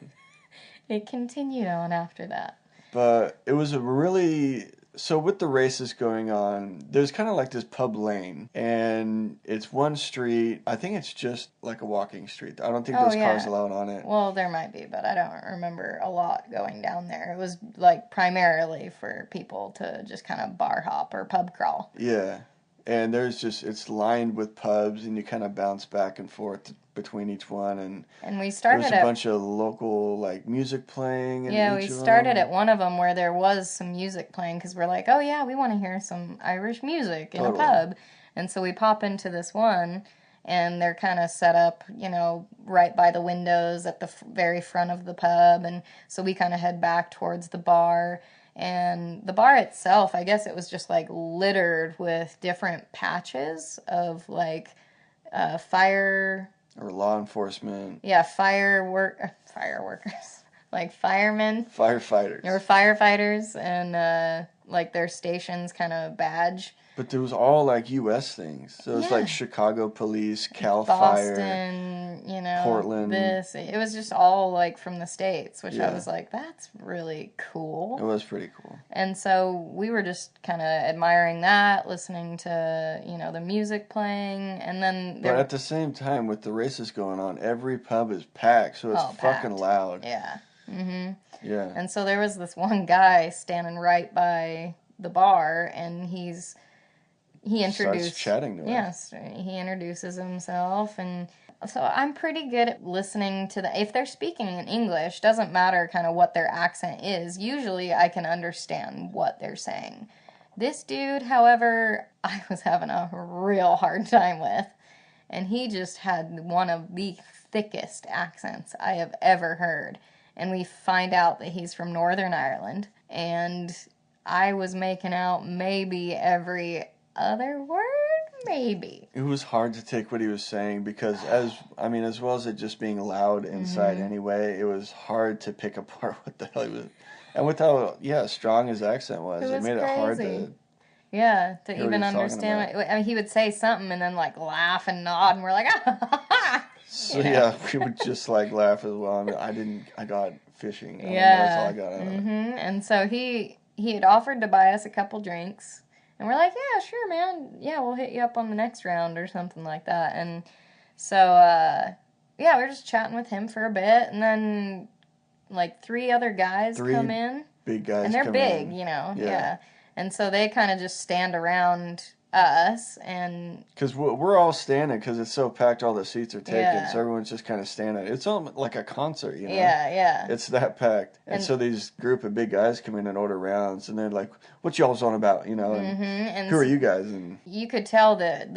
It continued on after that. But it was a really... So with the races going on, there's kind of like this pub lane, and it's one street. I think it's just like a walking street. I don't think there's cars allowed on it. Well, there might be, but I don't remember a lot going down there. It was like primarily for people to just kind of bar hop or pub crawl. Yeah. And it's lined with pubs, and you kind of bounce back and forth between each one. And we started there was a bunch of local, like, music playing. We started at one of them where there was some music playing, because we're like, oh, yeah, we want to hear some Irish music in a pub. And so we pop into this one, and they're kind of set up, right by the windows at the very front of the pub. And so we kind of head back towards the bar. And the bar itself, I guess it was just like littered with different patches of like fire or law enforcement. Yeah, fireworkers, like firemen, firefighters. They were firefighters, and like their station's kind of badge. But there was all like U.S. things. So it was like Yeah. Chicago police, Cal Fire, Boston, Portland. this. It was just all like from the States, which I Yeah. was like, that's really cool. It was pretty cool. And so we were just kind of admiring that, listening to, the music playing, and then But at the same time, with the races going on, every pub is packed, so it's fucking packed. loud. Yeah. Mm-hmm. Yeah. And so there was this one guy standing right by the bar, and he introduced... Starts chatting to us. Yes, he introduces himself, and so I'm pretty good at listening to if they're speaking in English, doesn't matter kind of what their accent is, usually I can understand what they're saying. This dude, however, I was having a real hard time with, and he just had one of the thickest accents I have ever heard, and we find out that he's from Northern Ireland, and I was making out maybe every other word, maybe. It was hard to take what he was saying because as well as it just being loud inside anyway, it was hard to pick apart what the hell he was. And with how strong his accent was, it made it hard to to hear what even he was talking understand. about. I mean, he would say something and then like laugh and nod, and we're like, So we would just like laugh as well. I mean, I got fishing. That's all I got out of it. And so he had offered to buy us a couple drinks. And we're like, yeah, sure, man. Yeah, we'll hit you up on the next round or something like that. And so, we were just chatting with him for a bit. And then, like, three other guys come in. Big guys and they're come big, in. Yeah. And so they kind of just stand around us. And because we're all standing because it's so packed, all the seats are taken. Yeah. So everyone's just kind of standing. It's almost like a concert, Yeah. It's that packed. And so these group of big guys come in and order rounds. And they're like, what y'all's on about, And who are you guys? And you could tell that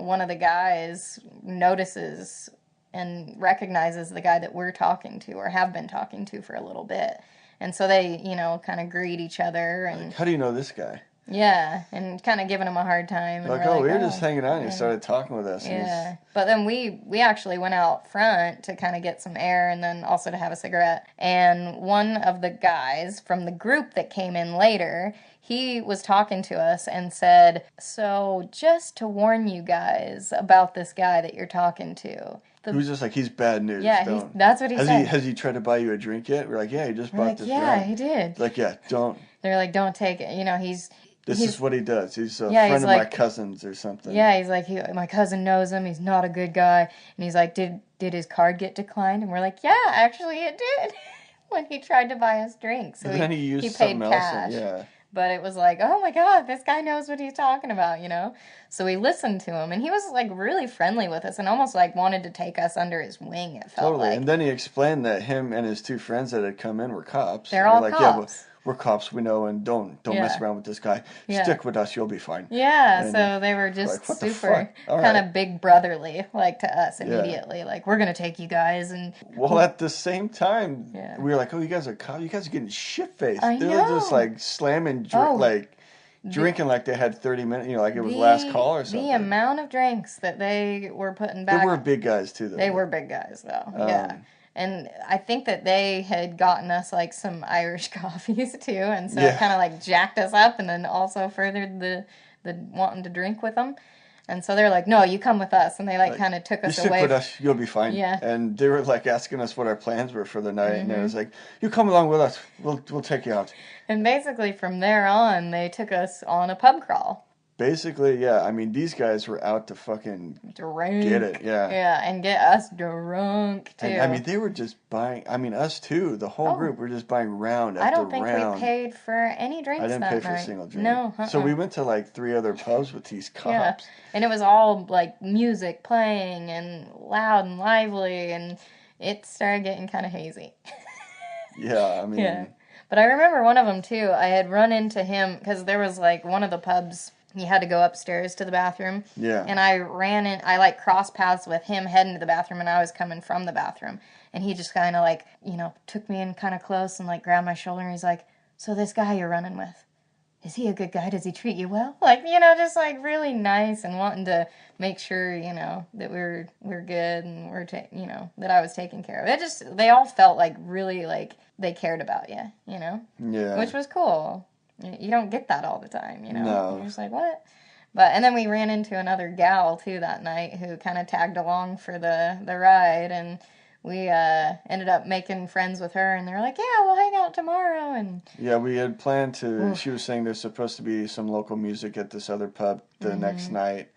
one of the guys notices and recognizes the guy that we're talking to or have been talking to for a little bit. And so they, kind of greet each other. And like, how do you know this guy? Yeah, and kind of giving him a hard time. And like, we were just hanging out and he started talking with us. Yeah, but then we actually went out front to kind of get some air and then also to have a cigarette. And one of the guys from the group that came in later, he was talking to us and said, so just to warn you guys about this guy that you're talking to. He was just like, he's bad news. Yeah, that's what he said. Has he tried to buy you a drink yet? We're like, yeah, he just bought this drink. Yeah, he did. Like, yeah, don't. They're like, don't take it. This is what he does. He's a friend of my cousin's or something. Yeah, he's like, my cousin knows him. He's not a good guy. And he's like, did his card get declined? And we're like, yeah, actually it did. When he tried to buy us drinks. So then he used paid something cash. else. But it was like, oh my God, this guy knows what he's talking about, So we listened to him, and he was like really friendly with us and almost like wanted to take us under his wing, it felt like. And then he explained that him and his two friends that had come in were cops. They're all like, cops. Yeah, we're cops, we know, and don't mess around with this guy. Stick with us, you'll be fine. Yeah, and so they were just like, super kind of big brotherly, like to us immediately. Yeah. Like, we're going to take you guys. And well, at the same time, we were like, oh, you guys are cops? You guys are getting shit-faced. They were just like slamming, drinking like they had 30 minutes, like it was last call or something. The amount of drinks that they were putting back. They were big guys, too, though. They were big guys, though, yeah. And I think that they had gotten us, like, some Irish coffees, too. And so it kind of, like, jacked us up and then also furthered the wanting to drink with them. And so they're like, no, you come with us. And they, like kind of took us away. You stick with us, you'll be fine. Yeah. And they were, like, asking us what our plans were for the night. And it was like, you come along with us. We'll take you out. And basically, from there on, they took us on a pub crawl. Basically, yeah. I mean, these guys were out to fucking drink. Get it, yeah. Yeah, and get us drunk, too. And, I mean, they were just buying, us too, the whole group were just buying round after round. I don't think we paid for any drinks that night. I didn't pay for a single drink. No. So we went to, like, 3 other pubs with these cops. Yeah. And it was all, like, music playing and loud and lively, and it started getting kind of hazy. Yeah, I mean... Yeah. But I remember one of them, too. I had run into him, because there was, like, one of the pubs... He had to go upstairs to the bathroom. Yeah. And I like crossed paths with him heading to the bathroom, and I was coming from the bathroom. And he just kind of like, took me in kind of close and like grabbed my shoulder, and he's like, so this guy you're running with, is he a good guy? Does he treat you well? Like, just like really nice and wanting to make sure, that we're good and that I was taken care of. They all felt like really like they cared about you, Yeah. Which was cool. You don't get that all the time, you know? No. You're just like, what? But, and then we ran into another gal, too, that night who kind of tagged along for the ride, and we ended up making friends with her, and they're like, yeah, we'll hang out tomorrow, and... Yeah, we had planned to, Oof. she was saying there's supposed to be some local music at this other pub the next night,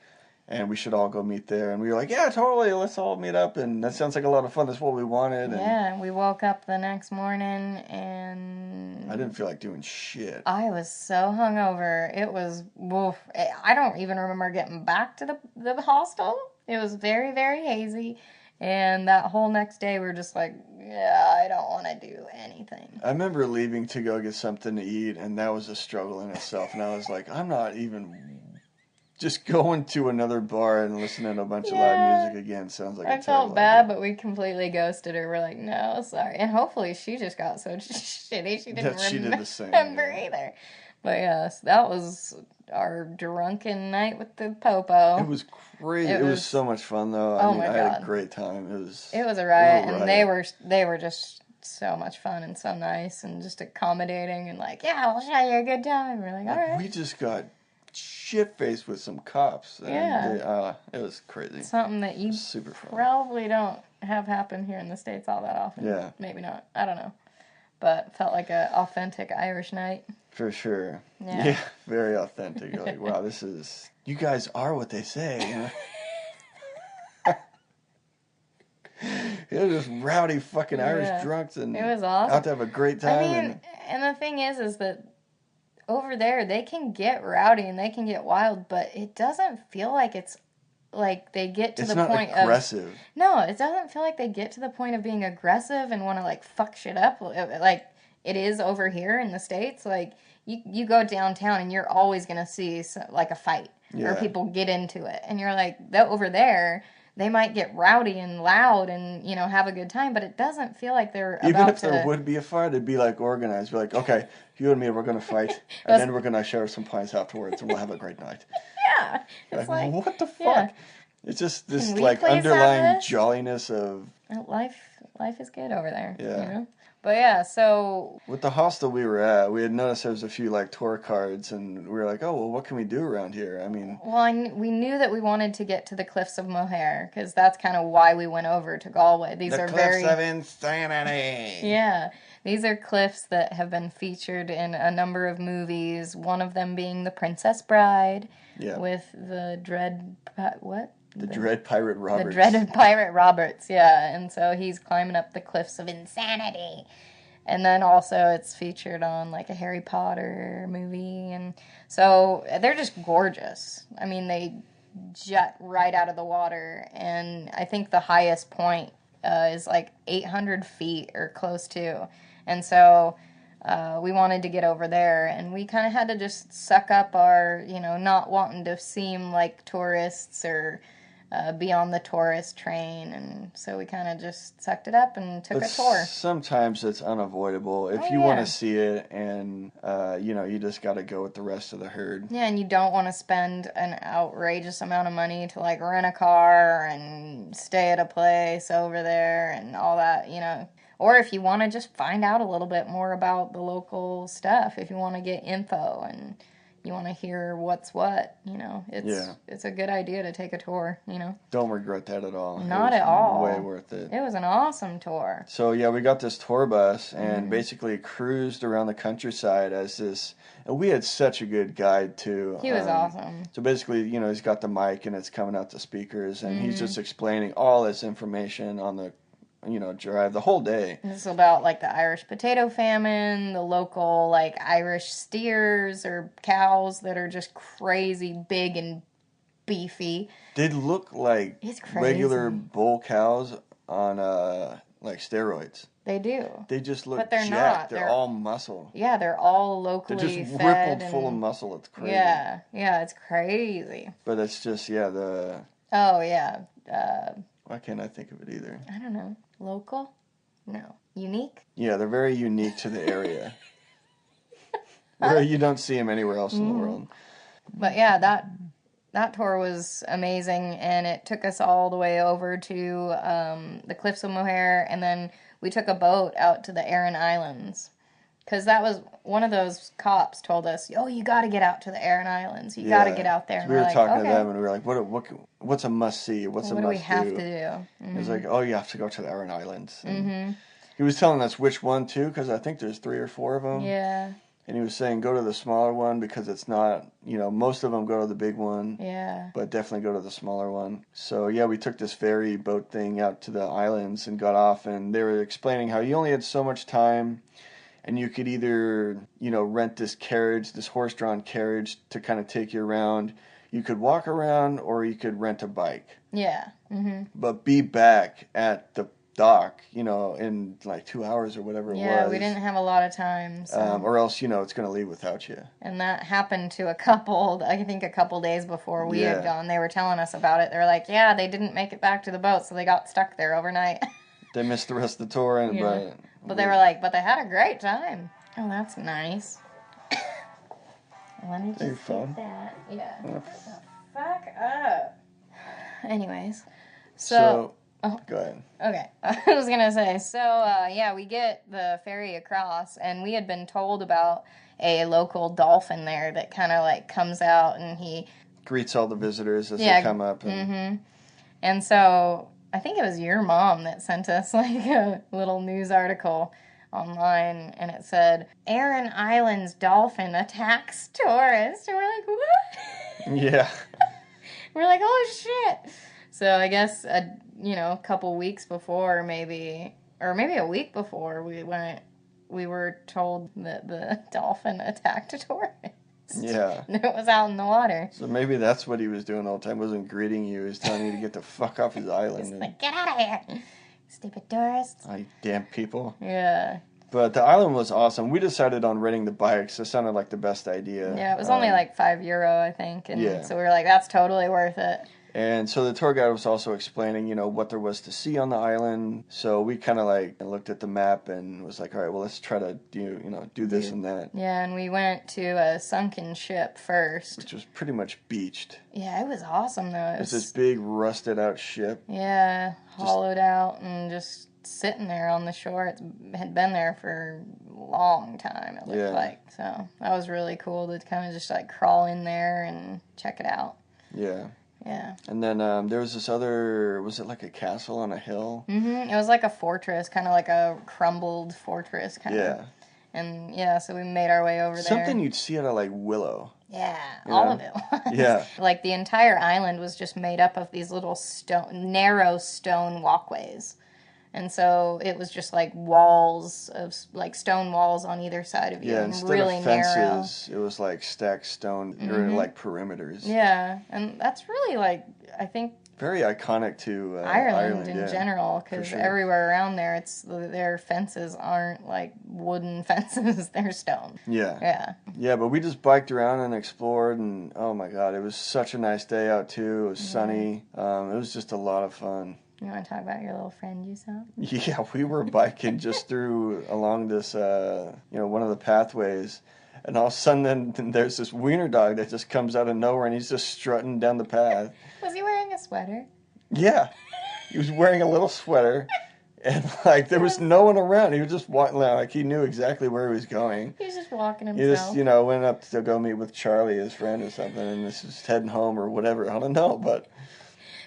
and we should all go meet there, and we were like, yeah, totally, let's all meet up, and that sounds like a lot of fun, that's what we wanted, and Yeah, we woke up the next morning, and... I didn't feel like doing shit. I was so hungover. It was, woof. I don't even remember getting back to the hostel. It was very, very hazy. And that whole next day, we were just like, yeah, I don't want to do anything. I remember leaving to go get something to eat, and that was a struggle in itself, and I was like, I'm not even... Just going to another bar and listening to a bunch of loud music again sounds like a terrible I felt bad, idea. but we completely ghosted her. We're like, no, sorry. And hopefully she just got so shitty she didn't She did the same, remember yeah. either. But yes, that was our drunken night with the popo. It was crazy. It was so much fun, though. Oh I mean, my I had God. a great time. It was a riot, riot. and they were just so much fun and so nice and just accommodating and like, yeah, we'll show you a good time. We're like, all right. We just got shit-faced with some cops. And Yeah. it was crazy. Something that you Super fun. probably don't have happen here in the States all that often. Yeah. Maybe not. I don't know. But felt like an authentic Irish night. For sure. Yeah. Very authentic. You're like, wow, this is... You guys are what they say, you know? It was just rowdy fucking Irish drunks and it was awesome. out to have a great time. I mean, and the thing is that over there they can get rowdy and they can get wild, but it doesn't feel like it's like they get to it's the not point aggressive. No, it doesn't feel like they get to the point of being aggressive and want to like fuck shit up like it is over here in the States. Like you go downtown and you're always gonna see like a fight or people get into it, and you're like, over there they might get rowdy and loud and, you know, have a good time, but it doesn't feel like they're Even about if there would be a fight, it'd be like organized. Be like, okay, you and me, we're going to fight, and then we're going to share some pints afterwards, and we'll have a great night. Yeah. It's like what the fuck? yeah. It's just this, Can we like, please have underlying this? jolliness of... Life is good over there. Yeah. You know? But yeah, so... With the hostel we were at, we had noticed there was a few, like, tour cards, and we were like, oh, well, what can we do around here? I mean... Well, we knew that we wanted to get to the Cliffs of Moher, because that's kind of why we went over to Galway. These are Cliffs of Insanity! Yeah. These are cliffs that have been featured in a number of movies, one of them being The Princess Bride, with the dread... What? The Dread Pirate Roberts. The dreaded Pirate Roberts, yeah. And so he's climbing up the Cliffs of Insanity. And then also it's featured on like a Harry Potter movie. And so they're just gorgeous. I mean, they jut right out of the water. And I think the highest point is like 800 feet or close to. And so we wanted to get over there. And we kind of had to just suck up our, you know, not wanting to seem like tourists or... be on the tourist train, and so we kind of just sucked it up and took a tour. Sometimes it's unavoidable if you want to see it, and you know, you just got to go with the rest of the herd. Yeah, and you don't want to spend an outrageous amount of money to like rent a car and stay at a place over there and all that, you know. Or if you want to just find out a little bit more about the local stuff, if you want to get info and you want to hear what's what, you know, it's a good idea to take a tour, you know. Don't regret that at all. Not at all. Way worth it. It was an awesome tour. So yeah, we got this tour bus and basically cruised around the countryside as this, and we had such a good guide too. He was awesome. So basically, you know, he's got the mic and it's coming out the speakers, and he's just explaining all this information on the, you know, drive the whole day. This is about like the Irish potato famine, the local like Irish steers or cows that are just crazy big and beefy. They look like regular bull cows on like steroids. They do. They just look but they're jacked. not. They're all muscle. Yeah, they're all locally They're just fed rippled full of muscle. It's crazy. Yeah, it's crazy. But it's just the. Oh yeah. Why can't I think of it either? I don't know. Local? No. Unique? Yeah, they're very unique to the area. You don't see them anywhere else in the world. But yeah, that tour was amazing, and it took us all the way over to the Cliffs of Moher, and then we took a boat out to the Aran Islands. Because that was one of those cops told us, "Oh, you got to get out to the Aran Islands. You got to get out there." So And we were like, talking okay. to them, and we were like, what's a must see? What's What a do we must have do? to do? He was like, oh, you have to go to the Aran Islands. And he was telling us which one too, because I think there's 3 or 4 of them. Yeah. And he was saying go to the smaller one because it's not, most of them go to the big one. Yeah. But definitely go to the smaller one. So yeah, we took this ferry boat thing out to the islands and got off, and they were explaining how you only had so much time, and you could either, rent this carriage, this horse-drawn carriage to kind of take you around. You could walk around, or you could rent a bike. Yeah. But be back at the dock, in like 2 hours or whatever it was. Yeah, we didn't have a lot of time. So. Or else, it's going to leave without you. And that happened to a couple, I think a couple days before we had gone. They were telling us about it. They were like, yeah, they didn't make it back to the boat, so they got stuck there overnight. They missed the rest of the tour. But they were like, but they had a great time. Oh, that's nice. Let me just get that. Yeah. Fuck up. Anyways. So go ahead. Okay. I was going to say, we get the ferry across, and we had been told about a local dolphin there that kind of like comes out and he greets all the visitors as they come up. And so I think it was your mom that sent us like a little news article online, and it said, Aran Islands dolphin attacks tourists. And we're like, what? Yeah. We're like, oh shit. So I guess, a couple weeks before, maybe a week before we went, we were told that the dolphin attacked a tourist. Yeah. And it was out in the water. So maybe that's what he was doing all the time. He wasn't greeting you. He was telling you to get the fuck off his island. Just like, get out of here, stupid tourists. Oh, you damn people. Yeah. But the island was awesome. We decided on renting the bikes. It sounded like the best idea. Yeah, it was only like €5, I think. And so we were like, that's totally worth it. And so the tour guide was also explaining, what there was to see on the island. So we kind of like looked at the map and was like, all right, well, let's try to do this and that. Yeah, and we went to a sunken ship first. Which was pretty much beached. Yeah, it was awesome, though. It was this big, rusted out ship. Yeah, hollowed out and just sitting there on the shore. It had been there for a long time, it looked like. So that was really cool to kind of just like crawl in there and check it out. Yeah. Yeah. And then there was this other, was it like a castle on a hill? Mm-hmm. It was like a fortress, kind of like a crumbled fortress kind of. Yeah. And so we made our way over there. Something you'd see out of like Willow. Yeah, all of it was. Yeah. Like the entire island was just made up of these little narrow stone walkways. And so it was just like walls of like stone walls on either side of you. Yeah, and instead really of fences, it was like stacked stone or like perimeters. Yeah, and that's really like, I think, very iconic to Ireland in general, because everywhere around there, their fences aren't like wooden fences; they're stone. Yeah. But we just biked around and explored, and oh my god, it was such a nice day out too. It was sunny. It was just a lot of fun. You want to talk about your little friend you saw? Yeah, we were biking just along this, one of the pathways. And all of a sudden, then there's this wiener dog that just comes out of nowhere, and he's just strutting down the path. Was he wearing a sweater? Yeah. He was wearing a little sweater, and, like, there was no one around. He was just walking, like, he knew exactly where he was going. He was just walking himself. He just, went up to go meet with Charlie, his friend, or something, and this was heading home or whatever. I don't know, but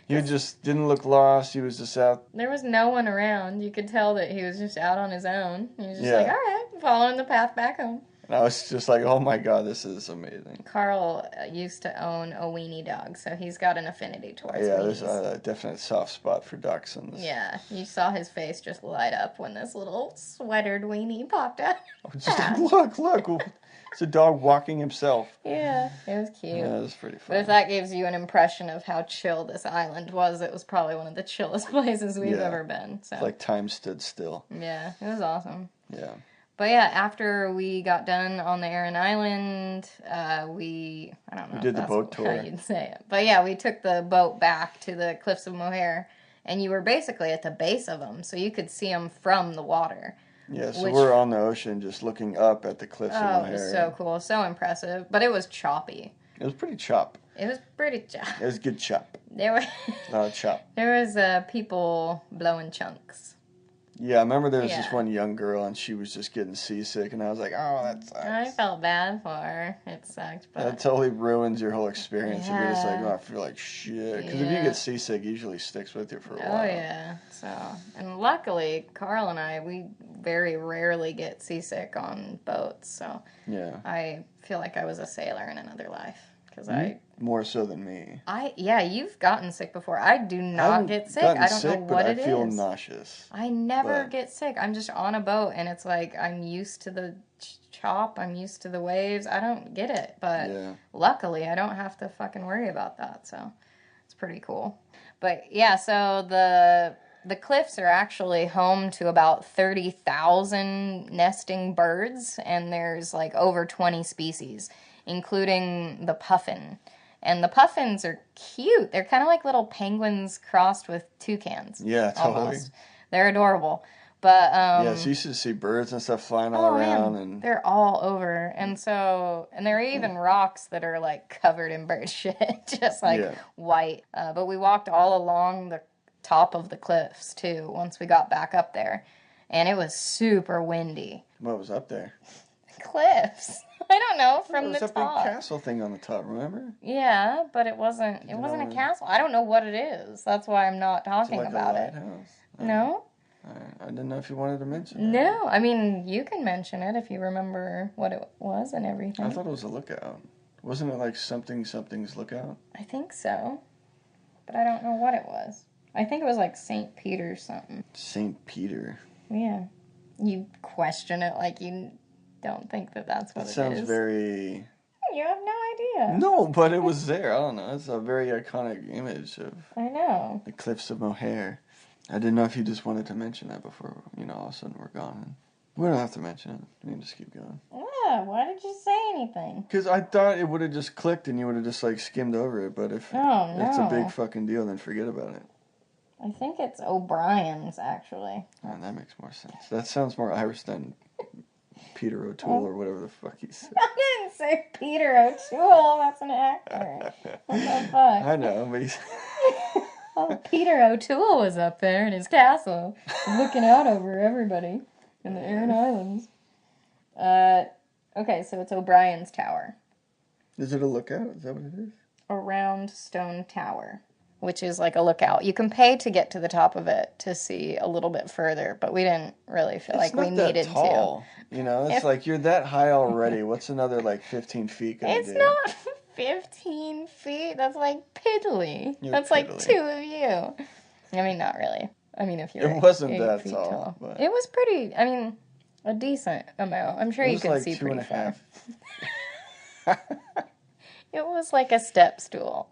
he just didn't look lost. He was just out. There was no one around. You could tell that he was just out on his own. He was just like, all right, following the path back home. And I was just like, oh my god, this is amazing. Carl used to own a weenie dog, so he's got an affinity towards weenies. Yeah, there's a definite soft spot for dachshunds. Yeah, you saw his face just light up when this little sweatered weenie popped out. I was just like, look, it's a dog walking himself. Yeah, it was cute. Yeah, it was pretty fun. But if that gives you an impression of how chill this island was, it was probably one of the chillest places we've ever been. So. It's like time stood still. Yeah, it was awesome. Yeah. But yeah, after we got done on the Aran Island, I don't know. We did the boat tour. How you'd say it. But yeah, we took the boat back to the Cliffs of Moher, and you were basically at the base of them, so you could see them from the water. Yeah, so we're on the ocean just looking up at the Cliffs of Moher. Oh, it was so cool, so impressive. But it was choppy. It was pretty chop. It was pretty chop. It was good chop. There were a lot of chop. There was people blowing chunks. Yeah, I remember there was this Yeah. one young girl and she was just getting seasick, and I was like, oh, that sucks. I felt bad for her. It sucked, but That totally ruins your whole experience if you're just like, Yeah. oh, I feel like shit. Because if you Yeah. get seasick, it usually sticks with you for a while. Oh yeah. So, and luckily, Carl and I, we very rarely get seasick on boats. So Yeah. I feel like I was a sailor in another life because More so than me. yeah, you've gotten sick before. I do I not haven't get sick. gotten I don't sick, know but what I it is. feel nauseous. I never but- get sick. I'm just on a boat, and it's like I'm used to the chop. I'm used to the waves. I don't get it, but Yeah. luckily, I don't have to fucking worry about that. So it's pretty cool. But yeah, so the cliffs are actually home to about 30,000 nesting birds, and there's like over 20 species, including the puffin. And the puffins are cute. They're kind of like little penguins crossed with toucans. Yeah, totally. Almost. They're adorable. But Yeah, so you used to see birds and stuff flying all around, and they're all over. And there are even rocks that are like covered in bird shit, just like Yeah. white. But we walked all along the top of the cliffs too once we got back up there. And it was super windy. what was up there? Cliffs. I don't know, There from was the that top. big castle thing on the top, remember? Yeah, but it wasn't a castle. I don't know what it is. That's why I'm not Is it talking like about a it. lighthouse? No? Alright, I didn't know if you wanted to mention it. No. I mean, you can mention it if you remember what it was and everything. I thought it was a lookout. Wasn't it like something's lookout? I think so. But I don't know what it was. I think it was like St. Peter's something. St. Peter. Yeah. You question it like you don't think that that's what That it sounds is. very... You have no idea. No, but it was there. I don't know. It's a very iconic image of I know. the cliffs of Mohair. I didn't know if you just wanted to mention that before, all of a sudden we're gone. We don't have to mention it. We can just keep going. Yeah, why did you say anything? Because I thought it would have just clicked and you would have just like skimmed over it. But if it's a big fucking deal, then forget about it. I think it's O'Brien's, actually. Oh, that makes more sense. That sounds more Irish than Peter O'Toole or whatever the fuck he said. I didn't say Peter O'Toole. That's an actor. What the fuck? I know, but he's... Oh, Peter O'Toole was up there in his castle, looking out over everybody in the Aran Islands. Okay, so it's O'Brien's Tower. Is it a lookout? Is that what it is? A round stone tower, which is like a lookout. You can pay to get to the top of it to see a little bit further, but we didn't really feel like we needed It's not that tall. It's like you're that high already. What's another like 15 feet gonna to. It's do? not 15 feet. That's like piddly. You're That's like piddly. 2 of you. I mean, not really. I mean, if you're It wasn't 8 that feet tall, but- It was pretty, I mean, a decent amount. I'm sure It you was could like see pretty far. 2.5. It was like a step stool.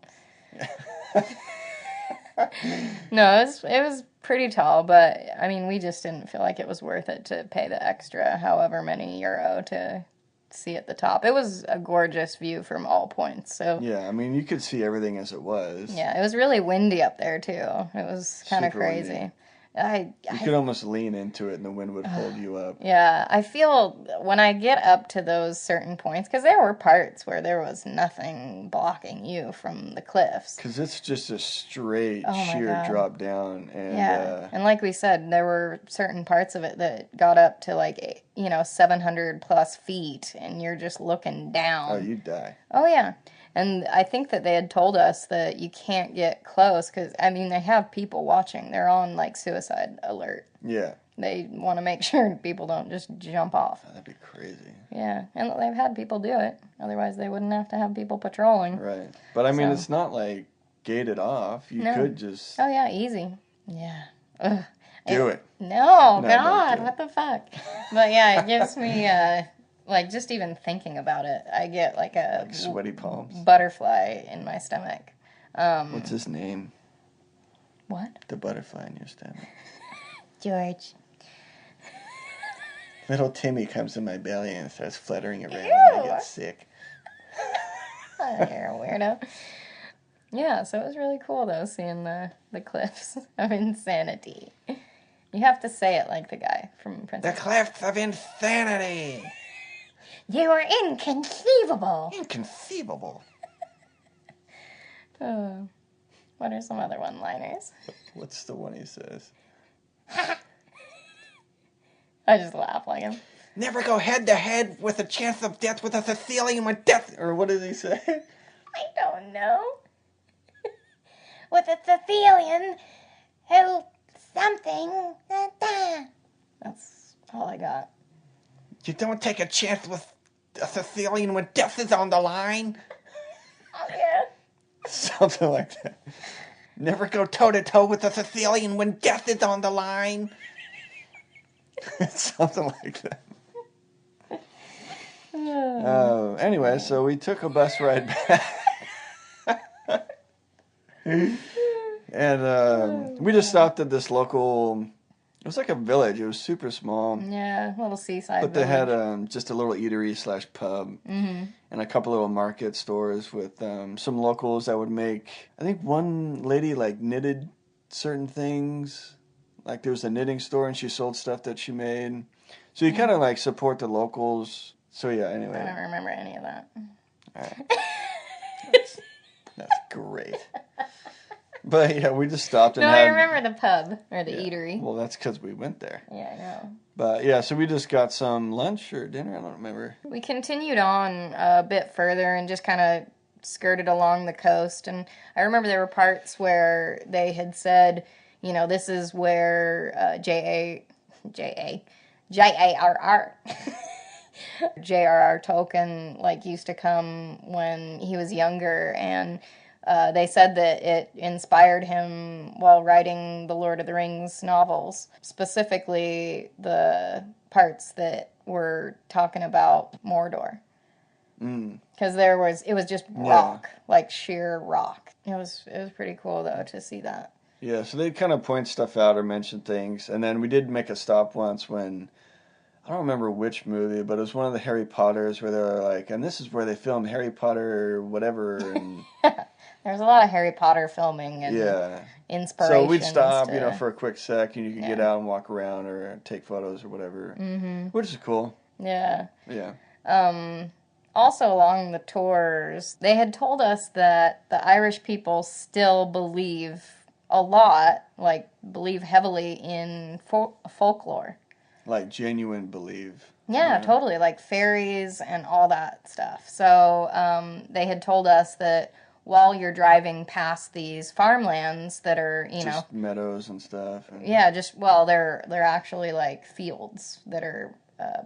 No, it was pretty tall, but I mean, we just didn't feel like it was worth it to pay the extra however many euro to see at the top. It was a gorgeous view from all points. So Yeah, I mean, you could see everything as it was. yeah, it was really windy up there too. It was kind of Super crazy. windy. I You could almost lean into it and the wind would hold you up. Yeah, I feel when I get up to those certain points, because there were parts where there was nothing blocking you from the cliffs. Because it's just a straight, Oh my sheer God. drop down. And, Yeah, and like we said, there were certain parts of it that got up to like, 700 plus feet, and you're just looking down. oh, you'd die. Oh, yeah. And I think that they had told us that you can't get close because, I mean, they have people watching. They're on, like, suicide alert. Yeah. They want to make sure people don't just jump off. Oh, that'd be crazy. Yeah, and they've had people do it. Otherwise, they wouldn't have to have people patrolling. Right. But, I mean, So- it's not, like, gated off. You No. could just Oh, yeah, easy. Yeah. Ugh. do it. No, No, God, don't do it. what the fuck? But, yeah, it gives me, like, just even thinking about it, I get, like, a Like sweaty palms. butterfly in my stomach. What's his name? What? The butterfly in your stomach. George. Little Timmy comes in my belly and starts fluttering around and I Ew. get sick. Oh, you're a weirdo. Yeah, so it was really cool, though, seeing the cliffs of insanity. You have to say it like the guy from The Princess. cliffs of insanity! You are inconceivable! Inconceivable. What are some other one-liners? What's the one he says? I just laugh like him. Never go head-to-head with a chance of death with a Sicilian with death. Or what did he say? I don't know. With a Sicilian who something. That's all I got. You don't take a chance with a Sicilian when death is on the line. Oh, yeah. Something like that. Never go toe-to-toe with a Sicilian when death is on the line. Something like that. Anyway, so we took a bus ride back. And we just stopped at this local... It was like a village. It was super small. Yeah, little seaside But village. they had just a little eatery/pub. Mm-hmm. And a couple little market stores with some locals that would make... I think one lady, like, knitted certain things. Like, there was a knitting store and she sold stuff that she made. So you kind of, like, support the locals. So, yeah, anyway. I don't remember any of that. All right. That's great. But, yeah, we just stopped and No, had... I remember the pub, or the eatery. Well, that's because we went there. Yeah, I know. But, yeah, so we just got some lunch or dinner. I don't remember. We continued on a bit further and just kind of skirted along the coast. And I remember there were parts where they had said, you know, this is where J.R.R. J.R.R. Tolkien, like, used to come when he was younger, and they said that it inspired him while writing the Lord of the Rings novels, specifically the parts that were talking about Mordor. Because it was just rock, like sheer rock. It was pretty cool, though, to see that. Yeah, so they'd kind of point stuff out or mention things. And then we did make a stop once when... I don't remember which movie, but it was one of the Harry Potters where they were like, and this is where they filmed Harry Potter or whatever. And There's a lot of Harry Potter filming and inspiration. So we'd stop, for a quick sec, and you could get out and walk around or take photos or whatever, which is cool. Yeah. Yeah. Also along the tours, they had told us that the Irish people still believe a lot, like believe heavily in folklore. Like genuine believe. Yeah, totally. Like fairies and all that stuff. So they had told us that while you're driving past these farmlands that are, just meadows and stuff. And... Yeah, they're actually like fields that are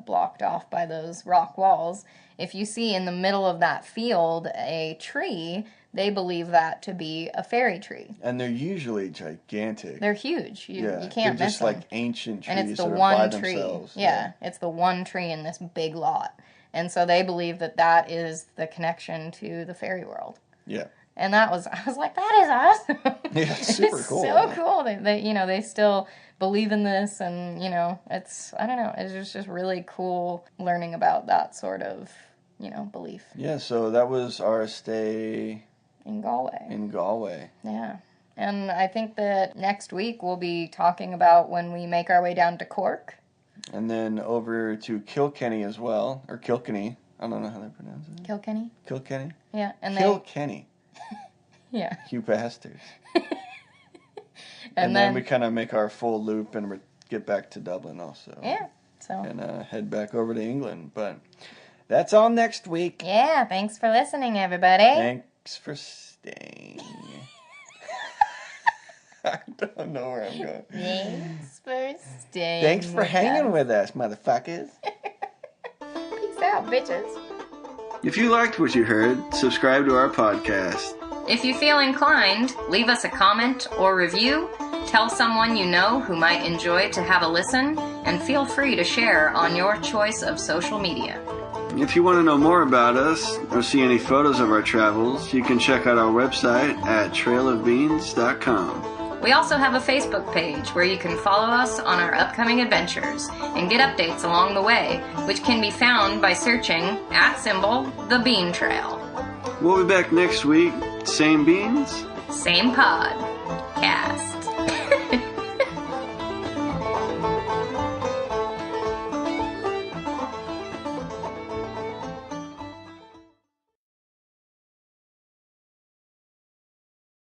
blocked off by those rock walls. If you see in the middle of that field a tree, they believe that to be a fairy tree. And they're usually gigantic. They're huge. You can't miss them. They're just like ancient trees, and it's the that are one by tree. themselves. Yeah, it's the one tree in this big lot. And so they believe that is the connection to the fairy world. Yeah. And I was like, that is awesome. Yeah, it's super it's cool. So cool. They still believe in this, and it's, I don't know, it's just really cool learning about that sort of, belief. Yeah, so that was our stay in Galway. Yeah. And I think that next week we'll be talking about when we make our way down to Cork. And then over to Kilkenny as well, or Kilkenny. I don't know how they pronounce it. Kilkenny? Yeah. And Kilkenny. Yeah. You bastards. and then we kind of make our full loop and get back to Dublin also. Yeah. So. And head back over to England. But that's all next week. Yeah. Thanks for listening, everybody. Thanks for staying. I don't know where I'm going. Thanks for staying. Thanks for hanging with us, motherfuckers. Peace out, bitches. If you liked what you heard, subscribe to our podcast. If you feel inclined, leave us a comment or review, tell someone you know who might enjoy to have a listen, and feel free to share on your choice of social media. If you want to know more about us or see any photos of our travels, you can check out our website at trailofbeans.com. We also have a Facebook page where you can follow us on our upcoming adventures and get updates along the way, which can be found by searching @The Bean Trail. We'll be back next week. Same beans, same pod. Cast.